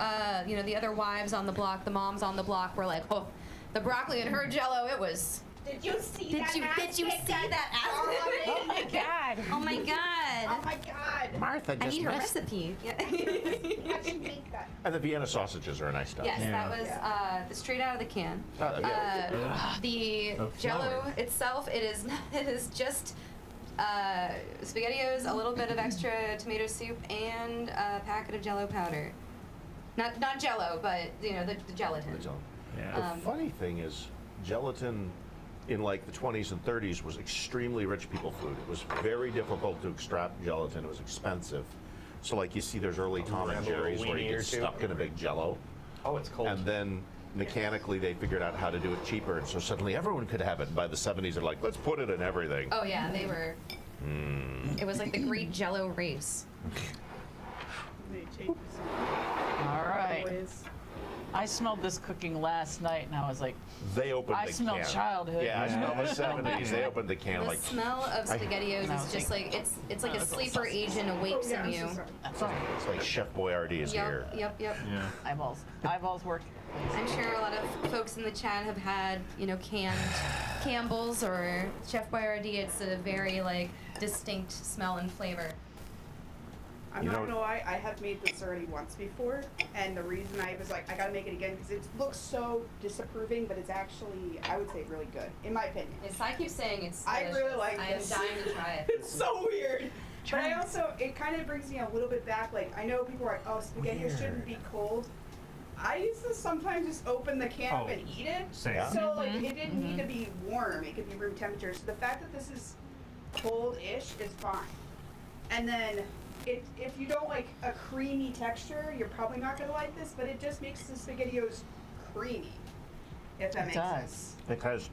the other wives on the block, the moms on the block were like, oh, the broccoli in her Jello, it was. Did you see Did you see that? Oh my God. Oh my god. Oh my god. Martha I just need her missed it. recipe. Yeah. I should make that. And the Vienna sausages are a nice stuff. Yes, Yeah. that was the straight out of the can. Yeah. The Of Jello flour. itself, it is just SpaghettiOs, a little bit of extra tomato soup, and a packet of Jello powder. Not Jello, but the gelatin. Yeah. The funny thing is, gelatin in like the 20s and 30s was extremely rich people food. It was very difficult to extract gelatin. It was expensive. So like you see there's early Tom and grab a little Jerry's where weenie you or get two. stuck in a big Jello. Oh, it's cold. And then mechanically they figured out how to do it cheaper, and so suddenly everyone could have it. And by the 70s they're like, let's put it in everything. Oh yeah, they were. It was like the great Jello race. All right. I smelled this cooking last night, and I was like, They opened I the smell can. childhood. Yeah, I smell the 70s. They opened the can The like smell of SpaghettiOs I is was just like, like it's like a sleeper agent awakes in you. That's all right. it's like Chef Boyardee is here. Yep. yeah. Eyeballs work. I'm sure a lot of folks in the chat have had, canned Campbell's or Chef Boyardee. It's a very distinct smell and flavor. I'm You not know- gonna lie, I have made this already once before, and the reason I was like, I gotta make it again, because it looks so disapproving, but it's actually, I would say, really good, in my opinion. Yes, I keep saying it's. I really like I am this. dying to try it. It's so weird. But I also, it kind of brings me a little bit back, I know people are like, oh, spaghetti shouldn't be cold. I used to sometimes just open the can up Oh, and eat it. same. So, it didn't need to be warm, it could be room temperature. So the fact that this is cold-ish is fine. And then, if you don't like a creamy texture, you're probably not gonna like this, but it just makes the SpaghettiOs creamy, if that It makes does. sense. Because,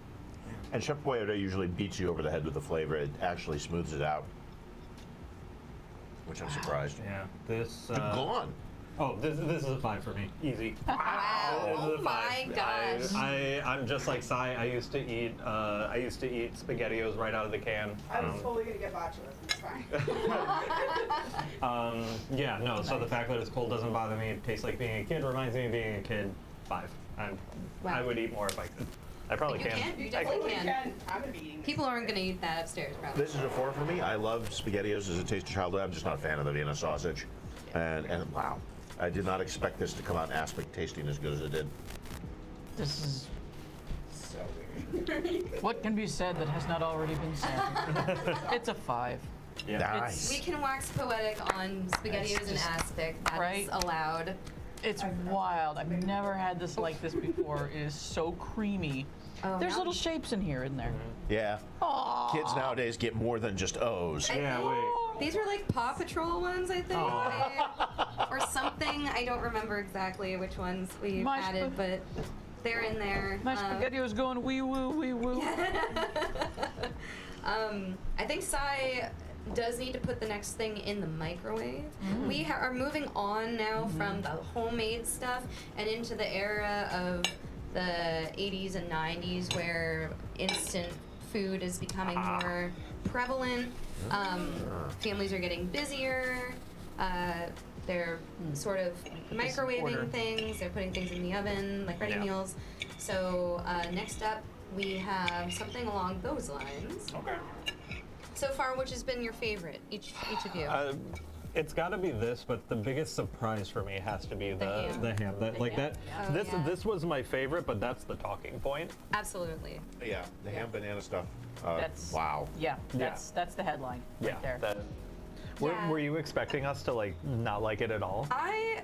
and Chef Boyardee usually beats you over the head with the flavor. It actually smooths it out, which I'm surprised. Yeah. This. They're gone. Oh, this is a 5 for me. Easy. Wow. This is a Oh my 5. gosh. I'm just like Sai. I used to eat SpaghettiOs right out of the can. I was totally gonna get botulism, it's fine. Yeah, no. So the fact that it's cold doesn't bother me. It tastes like being a kid. Reminds me of being a kid. 5. I Wow. would eat more if I could. I probably You can. can? You I definitely totally can. can. I'm gonna be eating this. People aren't going to eat that upstairs, probably. This is a 4 for me. I love SpaghettiOs as a taste of childhood. I'm just not a fan of the Vienna sausage. And wow, I did not expect this to come out in aspic tasting as good as it did. This is So weird. what can be said that has not already been said. It's a 5. Yeah. Nice. We can wax poetic on SpaghettiOs and aspic. That's Right? allowed. It's wild. I've never had this like this before. It is so creamy. Oh, There's now- little shapes in here, in there. Yeah. Kids nowadays get more than just O's. Yeah. Wait. These were like Paw Patrol ones, I think. Or something. I don't remember exactly which ones we My added, but they're in there. My SpaghettiOs going wee woo, wee woo. I think Sai does need to put the next thing in the microwave. We are moving on now from the homemade stuff and into the era of the 80s and 90s where instant food is becoming more prevalent. Families are getting busier. They're sort of microwaving order. things. They're putting things in the oven, like ready Yeah. meals. So next up, we have something along those lines. Okay. So far, which has been your favorite, each of you? It's got to be this, but the biggest surprise for me has to be The ham. the ham. That like ham. that. Oh, this yeah. this was my favorite, but that's the talking point. Absolutely. Yeah, the ham banana stuff. That's Wow. Yeah, that's the headline right there. That. Yeah. Were you expecting us to not like it at all? I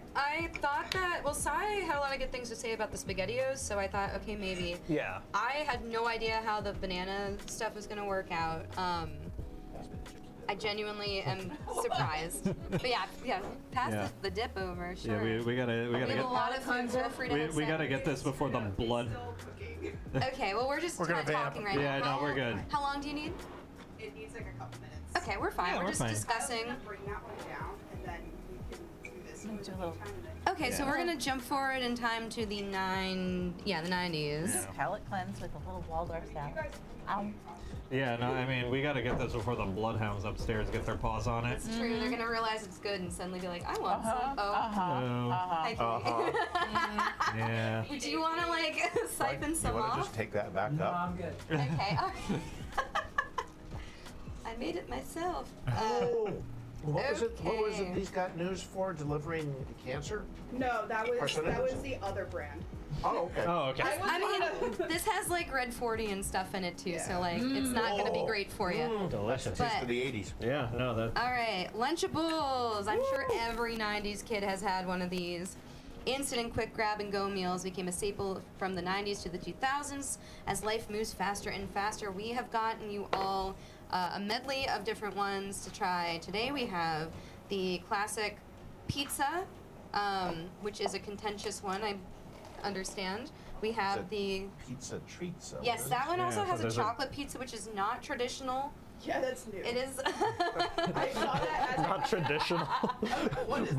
thought that, well, Sai had a lot of good things to say about the SpaghettiOs, so I thought, okay, maybe. Yeah. I had no idea how the banana stuff was going to work out. I genuinely am surprised. But yeah, pass Yeah. the dip over, sure. Yeah, we gotta We have a lot of food, feel free to hit we gotta send. get this before the blood. Still cooking. Okay, well, we're just We're kind gonna of vamp. talking right Yeah, now. no, we're good. How long do you need? It needs like a couple minutes. Okay, we're fine. Yeah, we're we're just fine. discussing. I'm gonna bring that one down, and then we can do this. Do a little- Okay, so we're gonna jump forward in time to the the 90s. Palate cleanse with a little Waldorf salad. Ow. Yeah, no, I mean, we gotta get this before the bloodhounds upstairs get their paws on it. It's true. They're gonna realize it's good and suddenly be like, I want some. Oh, Oh, hi, Katie. yeah. Do you want to like siphon You some want to off? just take that back up? good. Okay. I made it myself. Oh, what was it? What was okay. it? These got news for delivering cancer? No, that was Carcinogens? the other brand. Oh, okay. Oh, okay. I mean, this has like red 40 and stuff in it too, so like it's not gonna be great for you. Delicious. But- Taste of the 80s. Yeah, no, that. All right, Lunchables. I'm sure every 90s kid has had one of these. Instant and quick grab and go meals became a staple from the 90s to the 2000s. As life moves faster and faster, we have gotten you all a medley of different ones to try. Today we have the classic pizza, which is a contentious one, I understand. We have It's the Pizza treats. yes, that one also Yeah, so has a there's a- chocolate pizza, which is not traditional. Yeah, that's new. It is. I saw that as Not traditional.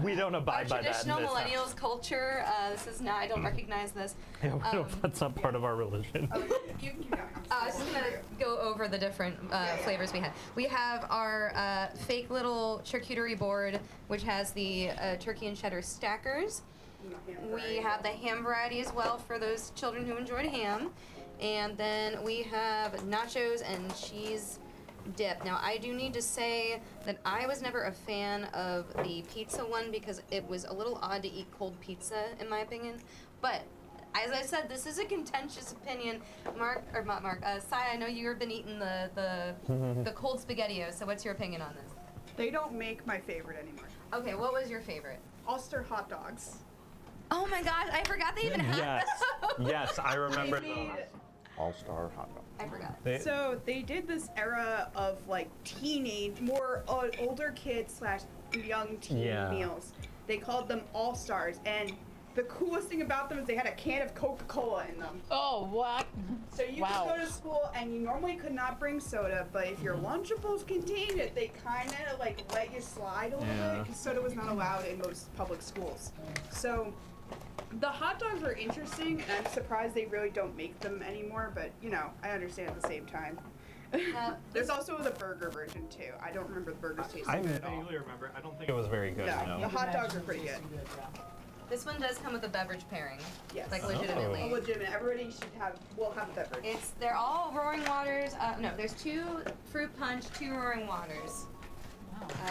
We don't Our abide by that. traditional in this house. millennials culture. This is not. I don't recognize this. Yeah, we don't, that's not part of our religion. you can keep going. I was just gonna go over the different flavors we had. We have our fake little charcuterie board, which has the turkey and cheddar stackers. We have the ham variety as well for those children who enjoyed ham. And then we have nachos and cheese dip. Now, I do need to say that I was never a fan of the pizza one because it was a little odd to eat cold pizza, in my opinion. But as I said, this is a contentious opinion. Mark, or not Mark, Sai, I know you've been eating the cold SpaghettiOs, so what's your opinion on this? They don't make my favorite anymore. Okay, what was your favorite? Ulster hot dogs. Oh my gosh, I forgot they even had Yes. those. Yes, I remember They those. made- All-star hot dog. I forgot. So they did this era of like teenage, more older kids slash young teen Yeah. meals. They called them All Stars, and the coolest thing about them is they had a can of Coca-Cola in them. Oh, what? So you Wow. could go to school and you normally could not bring soda, but if your Lunchables contained it, they kind of like let you slide a little bit because soda was not allowed in most public schools. So the hot dogs were interesting, and I'm surprised they really don't make them anymore, but you know, I understand at the same time. There's also the burger version too. I don't remember the burgers tasting I good at all. vaguely remember. I don't think it was very good. Yeah, no. the hot dogs are pretty good. This one does come with a beverage pairing. Yes. Like Oh. legitimately. Legitimate. Everybody will have a beverage. They're all Roaring Waters. No, there's 2 fruit punch, 2 Roaring Waters.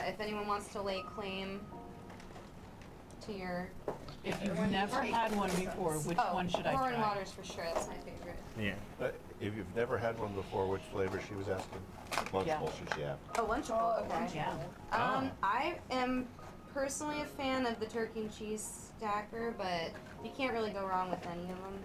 If anyone wants to lay claim to your If you've never had one before, which one should I Roaring try? Waters for sure. That's my favorite. Yeah. If you've never had one before, which flavor she was asking? Lunchables, yeah. Oh, Lunchable. Okay. Yeah. I am personally a fan of the turkey and cheese stacker, but you can't really go wrong with any of them.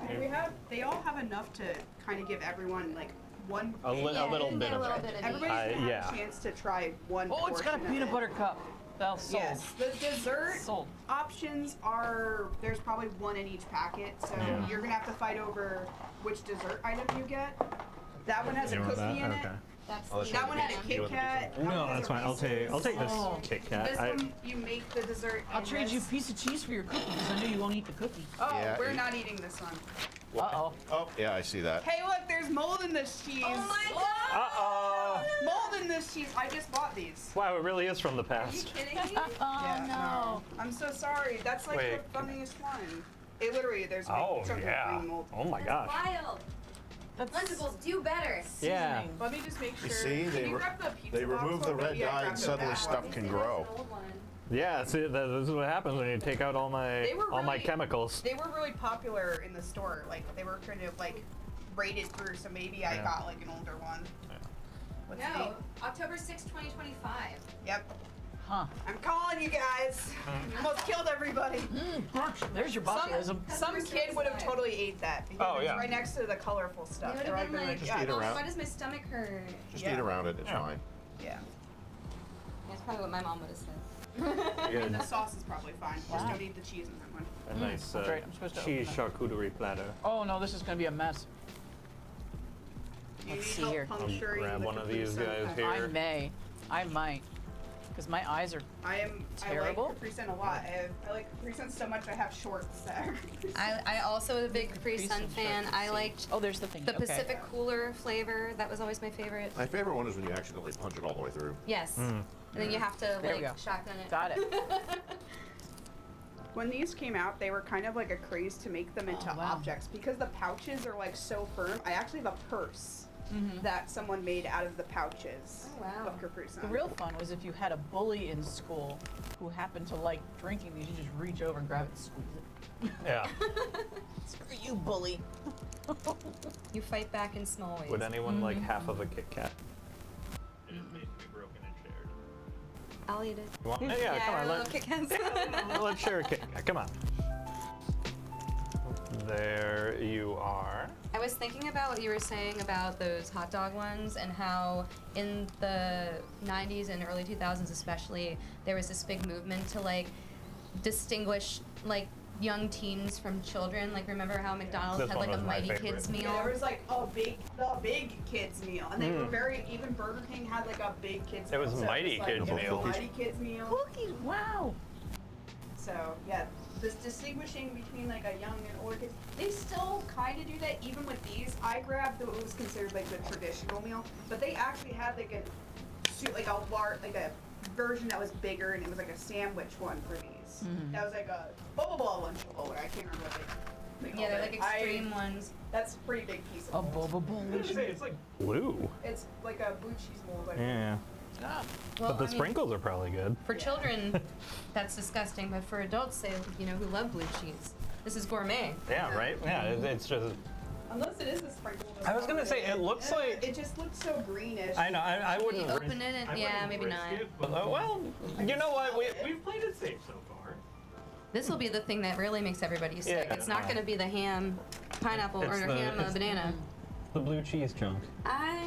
And they all have enough to kind of give everyone like one. A little you bit get a of little it. bit of Everybody's each. gonna have yeah. a chance to try one. Oh, it's got a portion of peanut it. butter cup. That's sold. Yes, the dessert Sold. options there's probably one in each packet, so Yeah. you're gonna have to fight over which dessert item you get. That one has a You want cookie that? in Okay. it. That's Unless the That one had a You Kit want the Kat. that No, one has that's a fine. I'll take this Oh. Kit Kat. This one you make the dessert. I'll in trade you a this. piece of cheese for your cookie because I know you won't eat the cookie. Oh, Yeah, we're you- not eating this one. Uh-oh. Oh, yeah, I see that. Hey, look, there's mold in this cheese. Oh my god! Uh-oh. Mold in this cheese. I just bought these. Wow, it really is from the Are you past. kidding me? Oh, no. I'm so sorry. That's like Wait. the funniest one. It literally, there's Oh, something yeah. green mold. Oh my gosh. Wild. That's Lunchables, do better. Yeah. seasoning. Let me just make sure. You see, Can they you re- grab the pizza they box remove the one? red Maybe I dye grabbed and the suddenly bad stuff one. can This grow. is an old one. Yeah, see, this is what happens when you take out all my They were all my really- chemicals. They were really popular in the store. Like they were kind of like rated through, so maybe I Yeah. got like an older one. Let's No, see. October 6, 2025. Yep. Huh. I'm calling you guys. You almost killed everybody. There's your botulism. Some kid would have totally ate that because Oh, it's yeah. right next to the colorful They stuff. would Or I'd have been been like, Just yeah, eat around. why does my stomach hurt? Just Yeah. eat around it. It's Yeah. fine. yeah. That's probably what my mom would have said. And the sauce is probably fine. Just Wow. don't eat the cheese in that one. A nice that's right, I'm supposed to cheese open charcuterie platter. Oh no, this is gonna be a mess. Do you Let's need see help here. puncturing Grab the one of Capri these Sun? guys Okay. here. I might, because my eyes are. I Terrible? like Capri Sun a lot. I like Capri Sun so much I have shorts that are Capri Sun. I also am a big Capri Capri Sun Sun fan. shorts, I let's see. liked Oh, there's the thing. the Okay. Pacific Cooler flavor. That was always my favorite. My favorite one is when you accidentally punch it all the way through. Yes. And then you have to There we go. like shotgun it. Got it. When these came out, they were kind of like a craze to make them into Oh, wow. objects because the pouches are like so firm. I actually have a purse that someone made out of the pouches Oh, wow. of Capri Sun. The real fun was if you had a bully in school who happened to like drinking these, you just reach over and grab it and squeeze it. Yeah. Screw you, bully. You fight back in small ways. Would anyone like half of a Kit Kat? It is basically broken and shared. I'll eat it. You want? Yeah, come I on. love Kit Kats. Let's share a Kit Kat. Come on. There you are. I was thinking about what you were saying about those hot dog ones and how in the 90s and early 2000s especially, there was this big movement to like distinguish like young teens from children. Like remember how McDonald's This had one like a was my Mighty favorite. Kids meal? Yeah, there was like the big kids meal, and they were very. Even Burger King had like a big kids. It was meal, so Mighty like, Kids it was meal. a Mighty Kids meal. Cookies, wow. So yeah, this distinguishing between like a young and older kids, they still kind of do that even with these. I grabbed what was considered like the traditional meal, but they actually had like a version that was bigger, and it was like a sandwich one for these. That was like a bubble ball lunchable, or I can't remember what they called Yeah, they're it. like extreme ones. That's a pretty big piece A of mold. boba bowl. It's like blue. It's like a blue cheese mold. I think. Yeah. Well, But the I mean, sprinkles are probably good. for children, that's disgusting. But for adults, say who love blue cheese, this is gourmet. Yeah, right? Yeah, it's just. Unless it is a sprinkle. I was gonna say, it looks like- It just looks so greenish. I know, I You wouldn't. open it, and, yeah, maybe not. Well, you know what? We've played it safe so far. This will be the thing that really makes everybody sick. Yeah. It's not going to be the ham, pineapple, or It's the- ham it's- banana. The blue cheese chunk.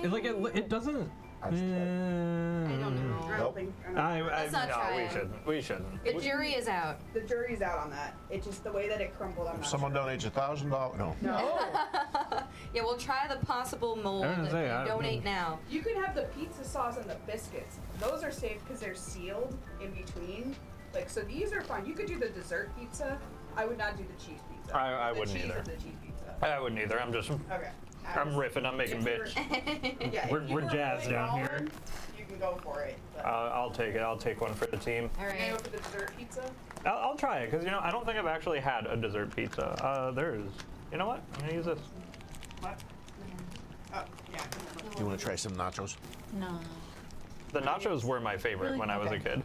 It doesn't. I don't know. I don't think. Let's not no, try we it. shouldn't. We shouldn't. The jury is out. The jury's out on that. It's just the way that it crumbled. I'm not Someone sure. donates $1,000. No. No. Yeah, we'll try the possible mold I was gonna if say, you I- donate now. You can have the pizza sauce and the biscuits. Those are safe because they're sealed in between. Like so, these are fine. You could do the dessert pizza. I would not do the cheese pizza. I The wouldn't cheese either. Is the cheese pizza. I wouldn't either. I'm just. Okay. I'm riffing. I'm making If you were- bitch. Yeah, if We're- you we're were jazzed really down here. going, You can go for it. But I'll take it. I'll take one for the team. All you gonna go right. for the dessert pizza? I'll try it because I don't think I've actually had a dessert pizza. There's. You know what? I'm gonna use this. What? Oh, yeah. You want to try some nachos? No. The nachos were my favorite Really? when I was a Okay. kid.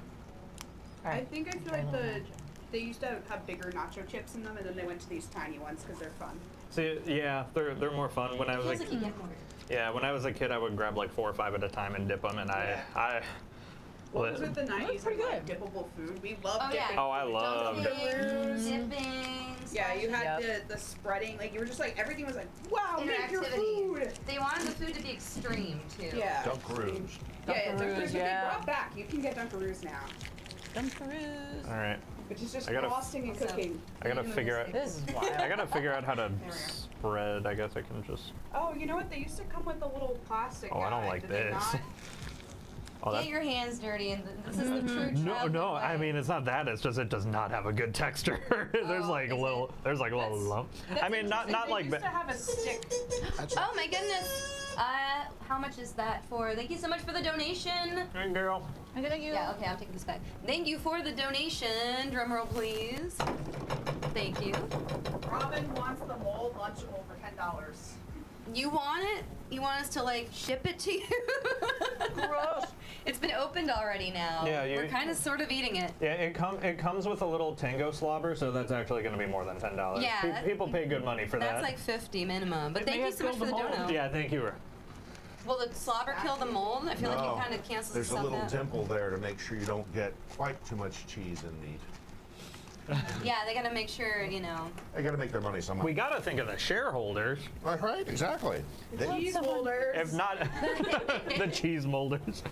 I think I feel like they used to have bigger nacho chips in them, and then they went to these tiny ones because they're fun. See, yeah, they're more fun. When I was Feels a like you get more. yeah, when I was a kid, I would grab like 4 or 5 at a time and dip them, and What was with the 90s? pretty Like dippable food. We loved Oh, yeah. dipping. Oh, I loved it. Dunkaroos. Dipping. Yeah, you had Yep. the spreading. Like you were just like everything was like, wow, make your food. Interactivity. They wanted the food to be extreme too. Yeah. Dunkaroos. Yeah, Dunkaroos, Dunkaroos. yeah. They brought back. You can get Dunkaroos now, Dunkaroos. All right, which is just I gotta- frosting and So- cooking. I gotta figure out. This is wild. I gotta figure out how to we are. spread. I guess I can just. Oh, you know what? They used to come with a little plastic. Oh, I don't guy. like Did they this. not? Oh, Get that's, your hands dirty, and this is the true no, childhood no. way. I mean, it's not that. It's just it does not have a good texture. there's Oh, like is little. it? There's like a little lump. I mean, not They like. used to have a stick. Oh my goodness. How much is that for? Thank you so much for the donation. Hey, girl. Thank you. Yeah, okay, I'm taking this back. Thank you for the donation. Drum roll, please. Thank you. Robin wants the mold lunchable for $10. You want it? You want us to like ship it to you? Gross. It's been opened already now. Yeah, We're kind of sort of eating it. Yeah, it comes with a little Tango slobber, so that's actually going to be more than $10. Yeah, People pay good money for That's that. like 50 minimum. But It may thank you have so much for the filled the mold. dono. Yeah, thank you. Will the slobber kill the mold? I feel like No. it kind of cancels There's a itself little out. dimple there to make sure you don't get quite too much cheese in meat. Yeah, they gotta make sure, you know. They gotta make their money somehow. We gotta think of the shareholders, Right, exactly. Cheese holders. if not the cheese molders.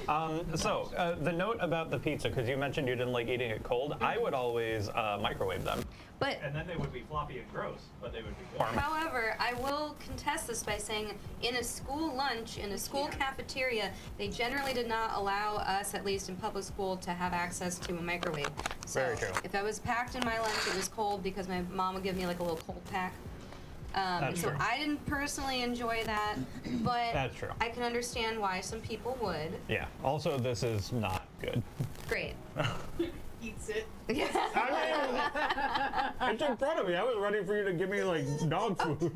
The note about the pizza, because you mentioned you didn't like eating it cold, I would always microwave them. But And then they would be floppy and gross, but they would be warm. however, I will contest this by saying in a school lunch, in a school cafeteria, they generally did not allow us, at least in public school, to have access to a microwave. So Very true. if I was packed in my lunch, it was cold because my mom would give me like a little cold pack. That's So true. I didn't personally enjoy that, but That's true. I can understand why some people would. Yeah. Also, this is not good. Great. Eats it. Yeah. It's in front of me. I was ready for you to give me like dog food.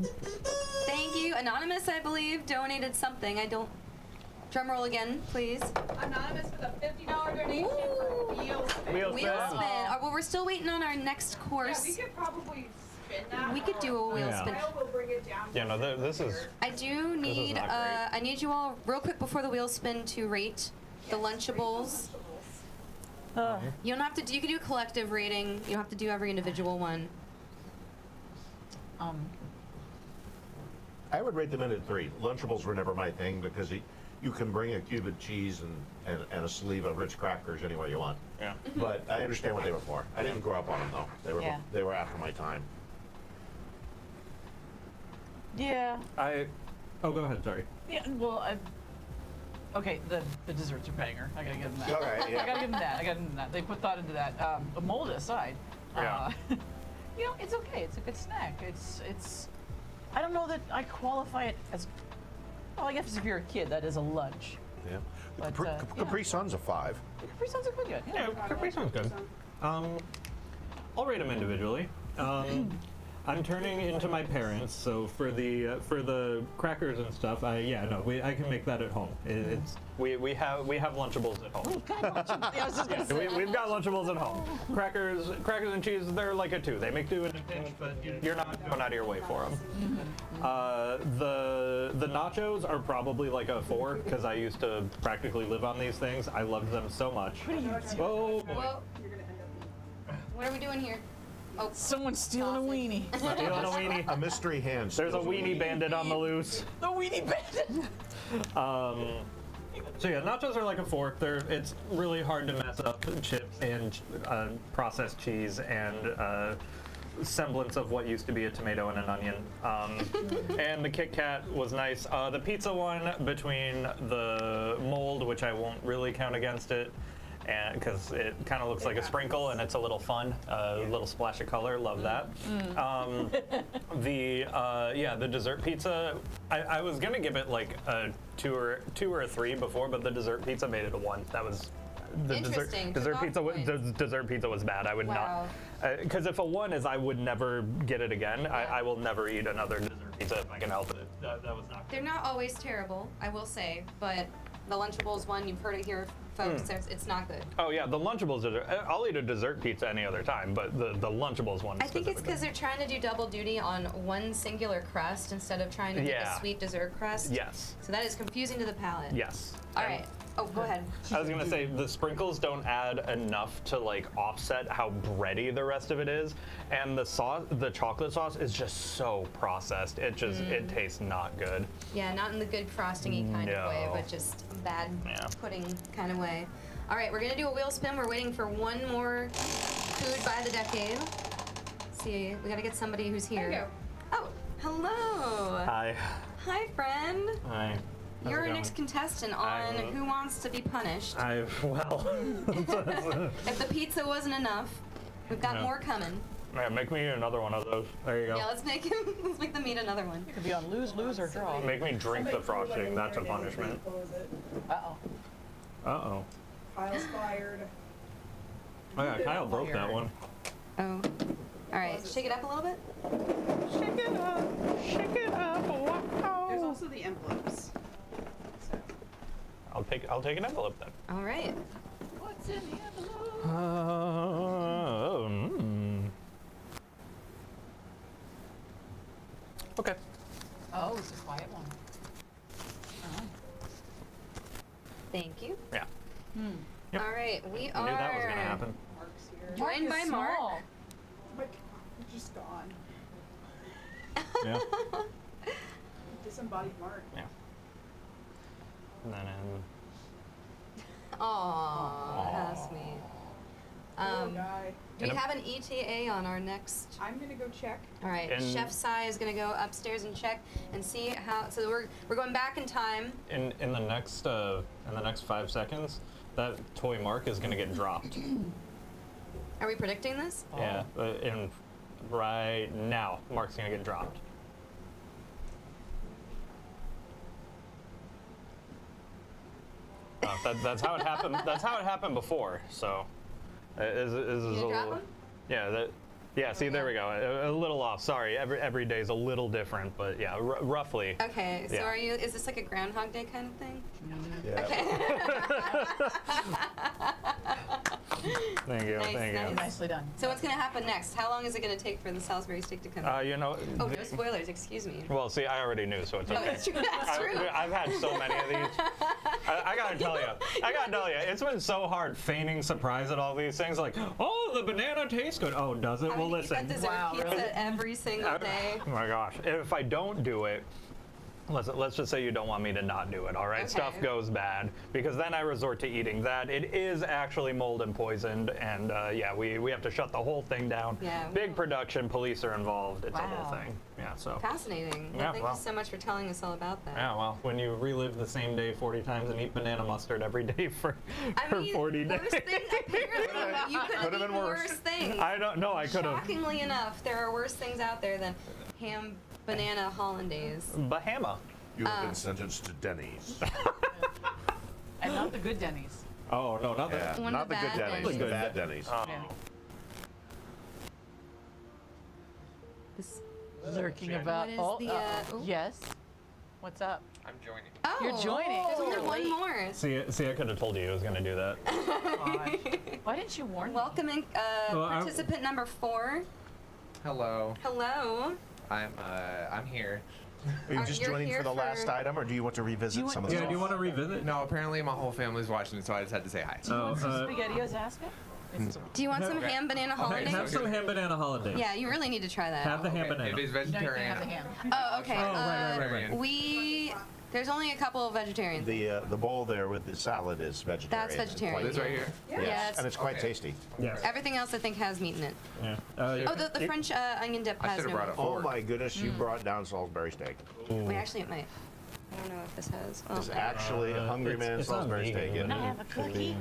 Thank you. Anonymous, I believe, donated something. I don't. Drum roll again, please. Anonymous with a $50 donation for wheel spin. Wheel Wheel spin. spin. Well, we're still waiting on our next Yeah, course. we could probably spin that. We could do a wheel Yeah. spin. Kyle will bring it down. Yeah, no, this is. I do need. not great. I need you all real quick before the wheel spin to rate the Lunchables. You don't have to. You can do a collective rating. You don't have to do every individual one. I would rate them in at 3. Lunchables were never my thing because you can bring a cube of cheese and a sleeve of Ritz crackers any way you want. Yeah. But I understand what they were for. I didn't grow up on them though. Yeah. They were after my time. Yeah. Oh, go ahead. Sorry. Yeah. Well, okay. The desserts are banger. I gotta give them that. Okay, yeah. I gotta give them that. I gotta give them that. They put thought into that. Mold aside, Yeah. you know, it's okay. It's a good snack. It's. I don't know that I qualify it as. Well, I guess if you're a kid, that is a lunch. Yeah. The But, Capri Sun's a 5. Capri Suns are pretty good. Yeah, Capri sounds good. I'll rate them individually. I'm turning into my parents, so for the crackers and stuff, I can make that at home. We have Lunchables at home. Yeah, I was just gonna say. We've got Lunchables at home. Crackers and cheese, they're like a 2. They make do in a pinch, but you're not going out of your way for them. The nachos are probably like a 4 because I used to practically live on these things. I loved them so much. Oh boy. Whoa. What are we doing here? Oh, Someone's stealing a weenie. Stealing a weenie. A mystery hand. There's a steals weenie bandit on the loose. The weenie bandit. So yeah, nachos are like a 4. It's really hard to mess up chips and processed cheese and semblance of what used to be a tomato and an onion. And the Kit Kat was nice. The pizza one, between the mold, which I won't really count against it, and because it kind of looks like a sprinkle and it's a little fun, a little splash of color. Love that. The dessert pizza. I was gonna give it like a 2 or a 3 before, but the dessert pizza made it a 1. That was the Interesting. dessert Took pizza. off points. Dessert pizza was bad. I would Wow. not. Because if a 1 is I would never get it again. I will never eat another dessert pizza if I can help it. That was not good. they're not always terrible, I will say, but the Lunchables one, you've heard it here, folks. It's not good. Oh yeah, the Lunchables dessert. I'll eat a dessert pizza any other time, but the Lunchables one. I think it's because they're trying to do double duty on one singular crust instead of trying to make Yeah. a sweet dessert crust. Yes. So that is confusing to the palate. Yes. All And right. Oh, go ahead. I was gonna say the sprinkles don't add enough to like offset how bready the rest of it is, and the sauce, the chocolate sauce, is just so processed. It just it tastes not good. Yeah, not in the good frosting-y kind of way, No. but just bad Yeah. pudding kind of way. All right, we're gonna do a wheel spin. We're waiting for one more food by the decade. See, we gotta get somebody who's here. Tango. Oh, hello. Hi. Hi, friend. Hi. How's You're it our going? next contestant on Who Wants to Be Punished. Well. If the pizza wasn't enough, we've got Yeah. more coming. Yeah, make me another one of those. There you go. Yeah, let's make them eat another one. It could be on lose, lose, or draw. Make me drink the frosting. That's a punishment. Uh-oh. Uh-oh. Kyle's fired. Oh yeah, Kyle broke that one. Oh. All right, shake it up a little bit. Shake it up. Shake it up. Wow. There's also the envelopes. So, I'll take an envelope then. All right. What's in the envelope? Okay. Oh, it's a quiet one. Oh. Thank you. Yeah. Yep. All right, we I are knew that was gonna happen. Mark's here. joined by is Mark. small. Like, he's just gone. Yeah. Disembodied Mark. Yeah. And then Aww, how sweet. Poor guy. Do we And have an ETA on our next? I'm gonna go check. All right, And- Chef Sai is gonna go upstairs and check and see how. So we're going back in time. in the next 5 seconds, that toy Mark is gonna get dropped. Are we predicting this? Yeah. In right now, Mark's gonna get dropped. That's how it happened. That's how it happened before. So, is You a gonna drop little. him? Yeah. Yeah. See, there we go. A little off. Sorry. Every day is a little different, but yeah, roughly. Okay, so Yeah. is this like a Groundhog Day kind of thing? Yeah. Thank you. Nice, Thank nice. you. Nicely done. So what's gonna happen next? How long is it gonna take for the Salisbury steak to come out? You know. Oh, no spoilers, excuse me. Well, see, I already knew, so it's No, okay. that's true, that's true. I've had so many of these. I gotta tell you, it's been so hard feigning surprise at all these things. Like, oh, the banana tastes good. Oh, does it? I Well, mean, you eat listen. that dessert Wow, pizza really? every single day. Oh my gosh, if I don't do it, let's just say you don't want me to not do it, all right? Okay. Stuff goes bad, because then I resort to eating that. It is actually mold and poisoned, and yeah, we have to shut the whole thing down. Yeah. Big production, police are involved. It's a whole Wow. thing. Yeah, so. Fascinating. Yeah, Well, thank well. you so much for telling us all about that. Yeah, well, when you relive the same day 40 times and eat banana mustard every day for I mean, 40 days. worst things, apparently, you could have Could've been eaten worse. worse things. I don't know, I could have. Shockingly enough, there are worse things out there than ham banana hollandaise. Bahama. You have been sentenced to Denny's. And not the good Denny's. Oh, no, not Yeah, that. One not of the the good bad Denny's, the Denny's. bad Denny's. Oh. Yeah. This- Lurking What about. is Oh, the, ooh. yes. What's up? I'm joining. Oh, You're joining. There's only You're one late. more. See, I could have told you I was going to do that. Gosh. Why didn't you warn me? Welcoming Well, I- participant number 4. Hello. Hello. I'm here. Are you just You're joining here for the last for- item, or do you want to revisit some of the Yeah, stuff? do you want to revisit? No, apparently my whole family's watching it, so I just had to say hi. Oh, SpaghettiOs ask it? Do you want some ham banana okay, hollandaise? have some ham banana hollandaise. Yeah, you really need to try that. Have the ham It banana. is No, you can vegetarian. have the ham. Oh, okay. Oh, right. There's only a couple of vegetarians. The bowl there with the salad is vegetarian. That's vegetarian. This right here. Yes, Yeah, it's- and it's quite Okay. tasty. Yes. Everything else I think has meat in it. Yeah. Oh, the French onion dip I has should have no brought meat. a Oh fork. my goodness, you brought down Salisbury steak. Wait, actually, it might. I don't know if this has. Oh, It's actually a Hungry it's- Man it's not Salisbury vegan, steak. but isn't Can I it? have a cookie?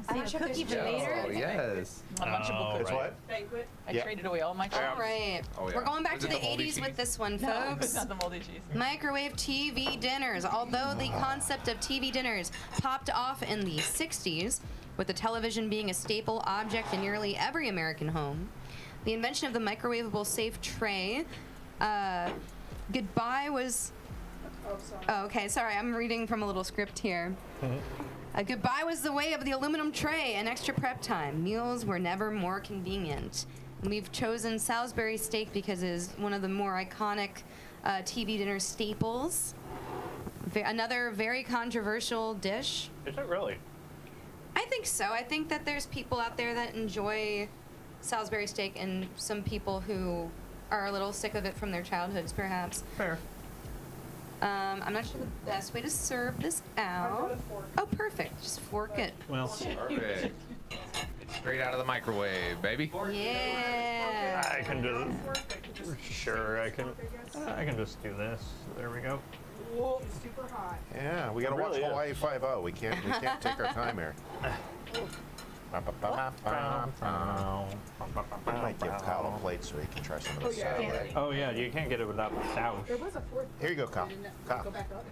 I need a cookie for later. Oh, yes. A Lunchable cookie. It's what? Banquet. I Yeah. traded away all my cheese. All right. Oh, yeah. We're going back Was to it the the moldy 80s with cheese? this one, No, it's folks. not the moldy cheese. Microwave TV dinners. Although the concept of TV dinners popped off in the 60s, with the television being a staple object in nearly every American home, the invention of the microwavable safe tray, goodbye was. Oh, sorry. Oh, okay. Sorry, I'm reading from a little script here. Goodbye was the way of the aluminum tray and extra prep time. Meals were never more convenient. We've chosen Salisbury steak because it is one of the more iconic TV dinner staples. Another very controversial dish. Is it really? I think so. I think that there's people out there that enjoy Salisbury steak and some people who are a little sick of it from their childhoods, perhaps. Fair. I'm not sure the best way to serve this I brought out. a fork. Oh, perfect. Just fork it. Well, Perfect. Straight out of the microwave, baby. Yeah. I can Brought a just. fork, I could just Sure, I can. fork, I guess. I can just do this. There we go. Whoa, it's super hot. Yeah, we gotta watch really is. Hawaii 5-0. We can't take our time here. We might give Kyle a plate so he can try some of the salad. Oh yeah, you can't get it without the sauce. There was a fork. Here you go, Kyle. Didn't it Kyle. go back up?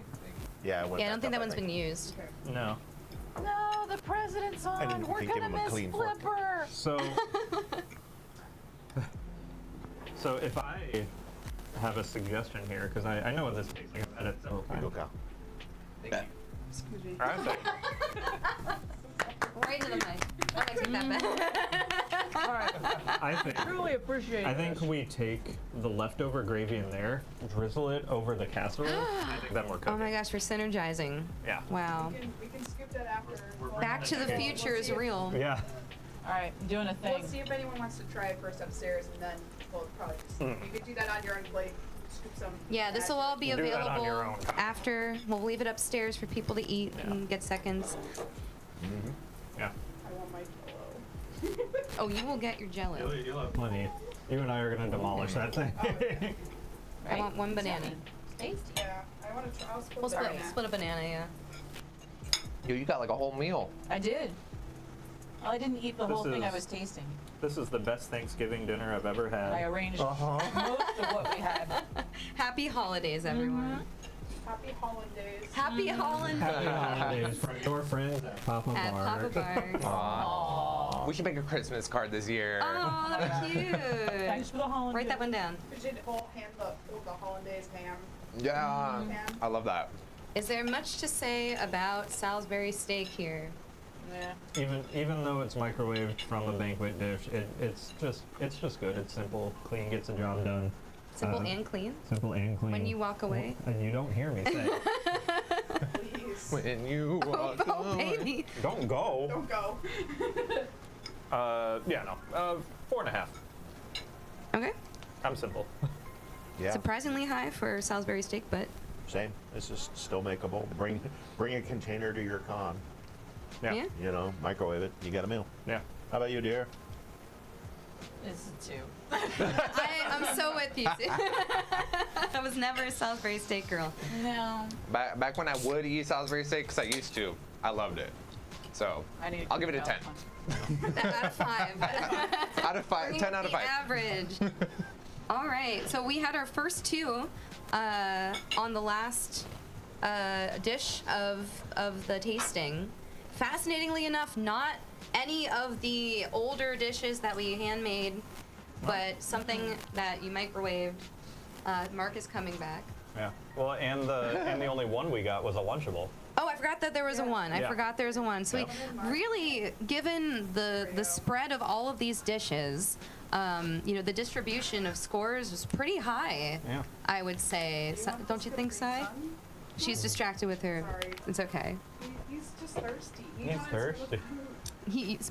Yeah, it went Yeah, I don't back think that up, one's been used. Okay. No. No, the president's didn't on. We're think give gonna him a miss clean fork. Flipper. So. So if I have a suggestion here, because I know what this tastes like. I've had it several Here you go, times. Kyle. Excuse me. I think. Right into the mic. I'm gonna take that back. All right. I think. Truly appreciate I think this. we take the leftover gravy in there, drizzle it over the casserole, I think then we're cooking. Oh my gosh, we're synergizing. Yeah. Wow. We can scoop cook that after. Back to the Future is real. Yeah. All right, I'm doing a thing. We'll see if anyone wants to try it first upstairs, and then we'll probably just, you could do that on your own plate. Scoop some. Yeah, this will all be Do that on your available own. after. We'll leave it upstairs for people to eat and get seconds. Yeah. I want my pillow. Oh, you will get your Jello. You'll have plenty. You and I are gonna demolish that thing. I want one banana. Tasty. Yeah, I want to try. I'll split We'll that. split a banana, yeah. Yo, you got like a whole meal. I did. Well, I didn't eat the whole This thing I is- was tasting. This is the best Thanksgiving dinner I've ever had. I arranged most of what we had. Happy holidays, everyone. Happy hollandaise. Happy holidays Holidays from your friends at Papa at Papa Bar. Bars. We should make a Christmas card this year. Oh, that's cute. Thanks for the hollandaise. Write that one down. We should hold the hollandaise ham. Yeah, I love that. Is there much to say about Salisbury steak here? Yeah. Even though it's microwaved from a banquet dish, it's just good. It's simple, clean, gets the job done. Simple and clean. Simple and clean. When you walk away. And you don't hear me say. Please. When you walk Oh, away. baby. Don't go. Don't go. Yeah, no. 4.5. Okay. I'm simple. Yeah, Surprisingly high for Salisbury steak, but same. This is still makeable. Bring a container to your con. yeah. You know, microwave it. You got a meal. Yeah. How about you, dear? It's a 2. I'm so with you. I was never a Salisbury steak girl. No. Back when I would eat Salisbury steak, because I used to, I loved it. So I need I'll give it a 10. Out of 5. Out of 5, 10 out of 5. Average. All right. So we had our first 2 on the last dish of the tasting. Fascinatingly enough, not any of the older dishes that we handmade, but something that you microwaved. Mark is coming back. Yeah. Well, and the only one we got was a Lunchable. Oh, I forgot that there was a 1. I Yeah. forgot there was a 1. So we really, given the spread of all of these dishes, the distribution of scores was pretty high. Yeah. I would say. Don't you think, Sai? She's distracted with her. Sorry. It's okay. He's just thirsty. He's thirsty.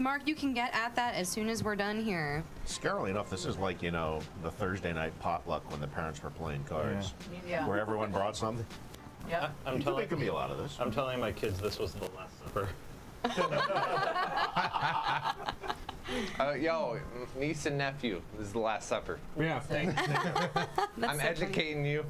Mark, you can get at that as soon as we're done here. Scarily enough, this is like, the Thursday night potluck when the parents were playing cards, Yeah. where everyone brought something. Yeah. I'm You can telling make a meal out of this. I'm telling my kids this was the Last Supper. Yo, niece and nephew, this is the Last Supper. Yeah, thanks. I'm educating you.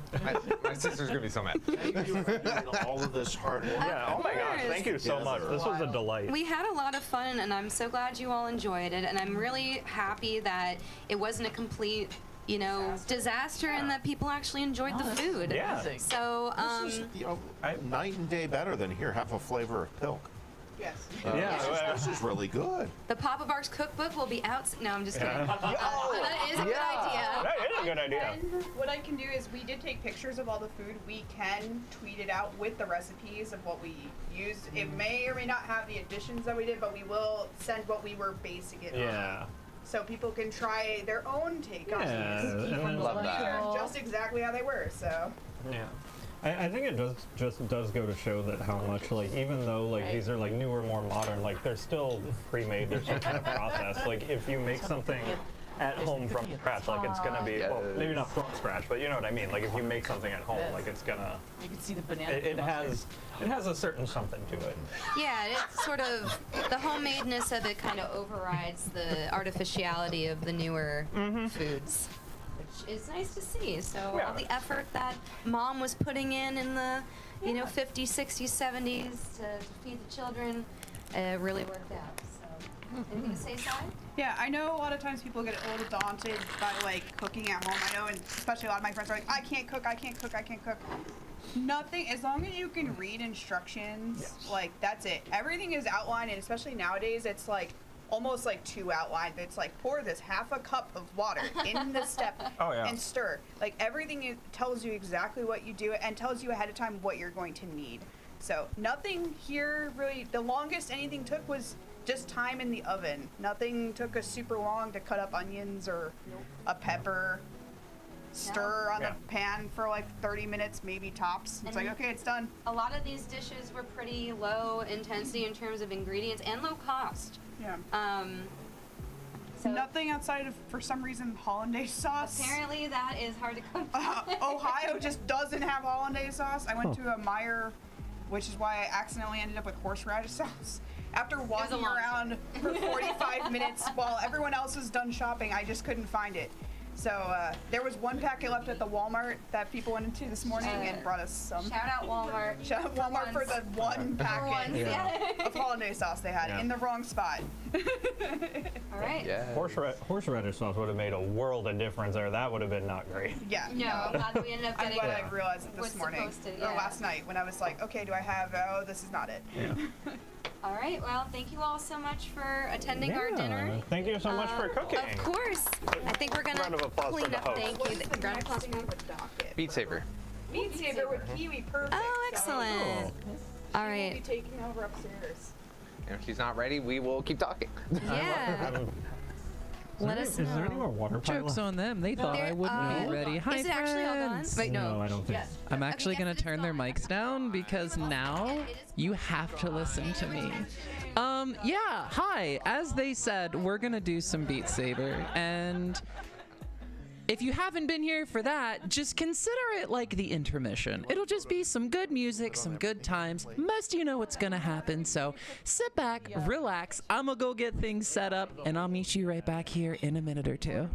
My sister's gonna be so mad. Thank you for doing all of this hard work. Yeah. Oh my gosh. Thank you so much. This was a delight. We had a lot of fun, and I'm so glad you all enjoyed it. And I'm really happy that it wasn't a complete, disaster, and that people actually enjoyed the food. Yeah. Amazing. So, This is, night and day better than here. Have a flavor of pilk. Yes. This is really good. the Papa Barks cookbook will be out. No, I'm just kidding. Yeah. That is a good idea. That is a good idea. And what I can do is we did take pictures of all the food. We can tweet it out with the recipes of what we used. It may or may not have the additions that we did, but we will send what we were basing it on. Yeah. So people can try their own take on Yeah. these. And then- Love that. They're just exactly how they were, so. Yeah. I think it does go to show that how much, like, even though like these are like newer, more modern, like they're still pre-made. They're still kind of processed. Like if you make something at home from scratch, like it's gonna be well, maybe not from scratch, but you know what I mean. Like if you make something at home, like it's gonna. You can see the banana. It has a certain something to it. Yeah, it's sort of the homemadeness of it kind of overrides the artificiality of the newer foods, which is nice to see. So all the effort that Mom was putting in the 50s, 60s, 70s to feed the children really worked out. So anything to say, Sai? Yeah, I know a lot of times people get a little daunted by like cooking at home. I know, and especially a lot of my friends are like, I can't cook. Nothing, as long as you can read instructions, like that's it. Everything is outlined, and especially nowadays, it's like almost like 2 outlined. It's like pour this half a cup of water in this step and stir. Like everything tells you exactly what you do and tells you ahead of time what you're going to need. So nothing here really, the longest anything took was just time in the oven. Nothing took us super long to cut up onions or a pepper. stir on the pan for like 30 minutes, maybe tops. It's And like, okay, it's done. A lot of these dishes were pretty low intensity in terms of ingredients and low cost. Yeah. So Nothing outside of, for some reason, hollandaise sauce. apparently that is hard to come by. Ohio just doesn't have hollandaise sauce. I went to a Meijer, which is why I accidentally ended up with horseradish sauce. After walking long around for 45 minutes while everyone else was done shopping, I just couldn't find it. So there was one packet left at the Walmart that people went into this morning and brought us some. Shout out Walmart. Shout out Walmart for the one packet of hollandaise sauce they had in the wrong spot. All right. Yeah. Horseradish sauce would have made a world of difference there. That would have been not great. Yeah. No, I'm glad that we ended up I'm getting glad I realized it this what's morning supposed to, or last night when I was like, okay, do I have? Oh, this is not it. Yeah. All right. Well, thank you all so much for attending our dinner. Thank you so much for cooking. Of course. I think we're gonna Round of applause for clean the up. host. Thank you. Round of applause for the Docket. Beat Saber. Beat Saber with kiwi, perfect. Oh, excellent. All We'll be right. taking over upstairs. And if she's not ready, we will keep talking. Yeah. Let us know. Is there any more water pilots? Joke's on them. They thought I wouldn't be ready. Hi, Is it actually all gone? friends. Wait, no. No, I don't think. I'm actually yes, going it to is turn their gone. mics down because now you have to listen to me. Yeah, hi. As they said, we're going to do some Beat Saber. And if you haven't been here for that, just consider it like the intermission. It'll just be some good music, some good times. Most of you know what's going to happen. So sit back, relax. I'm going to go get things set up, and I'll meet you right back here in a minute or two.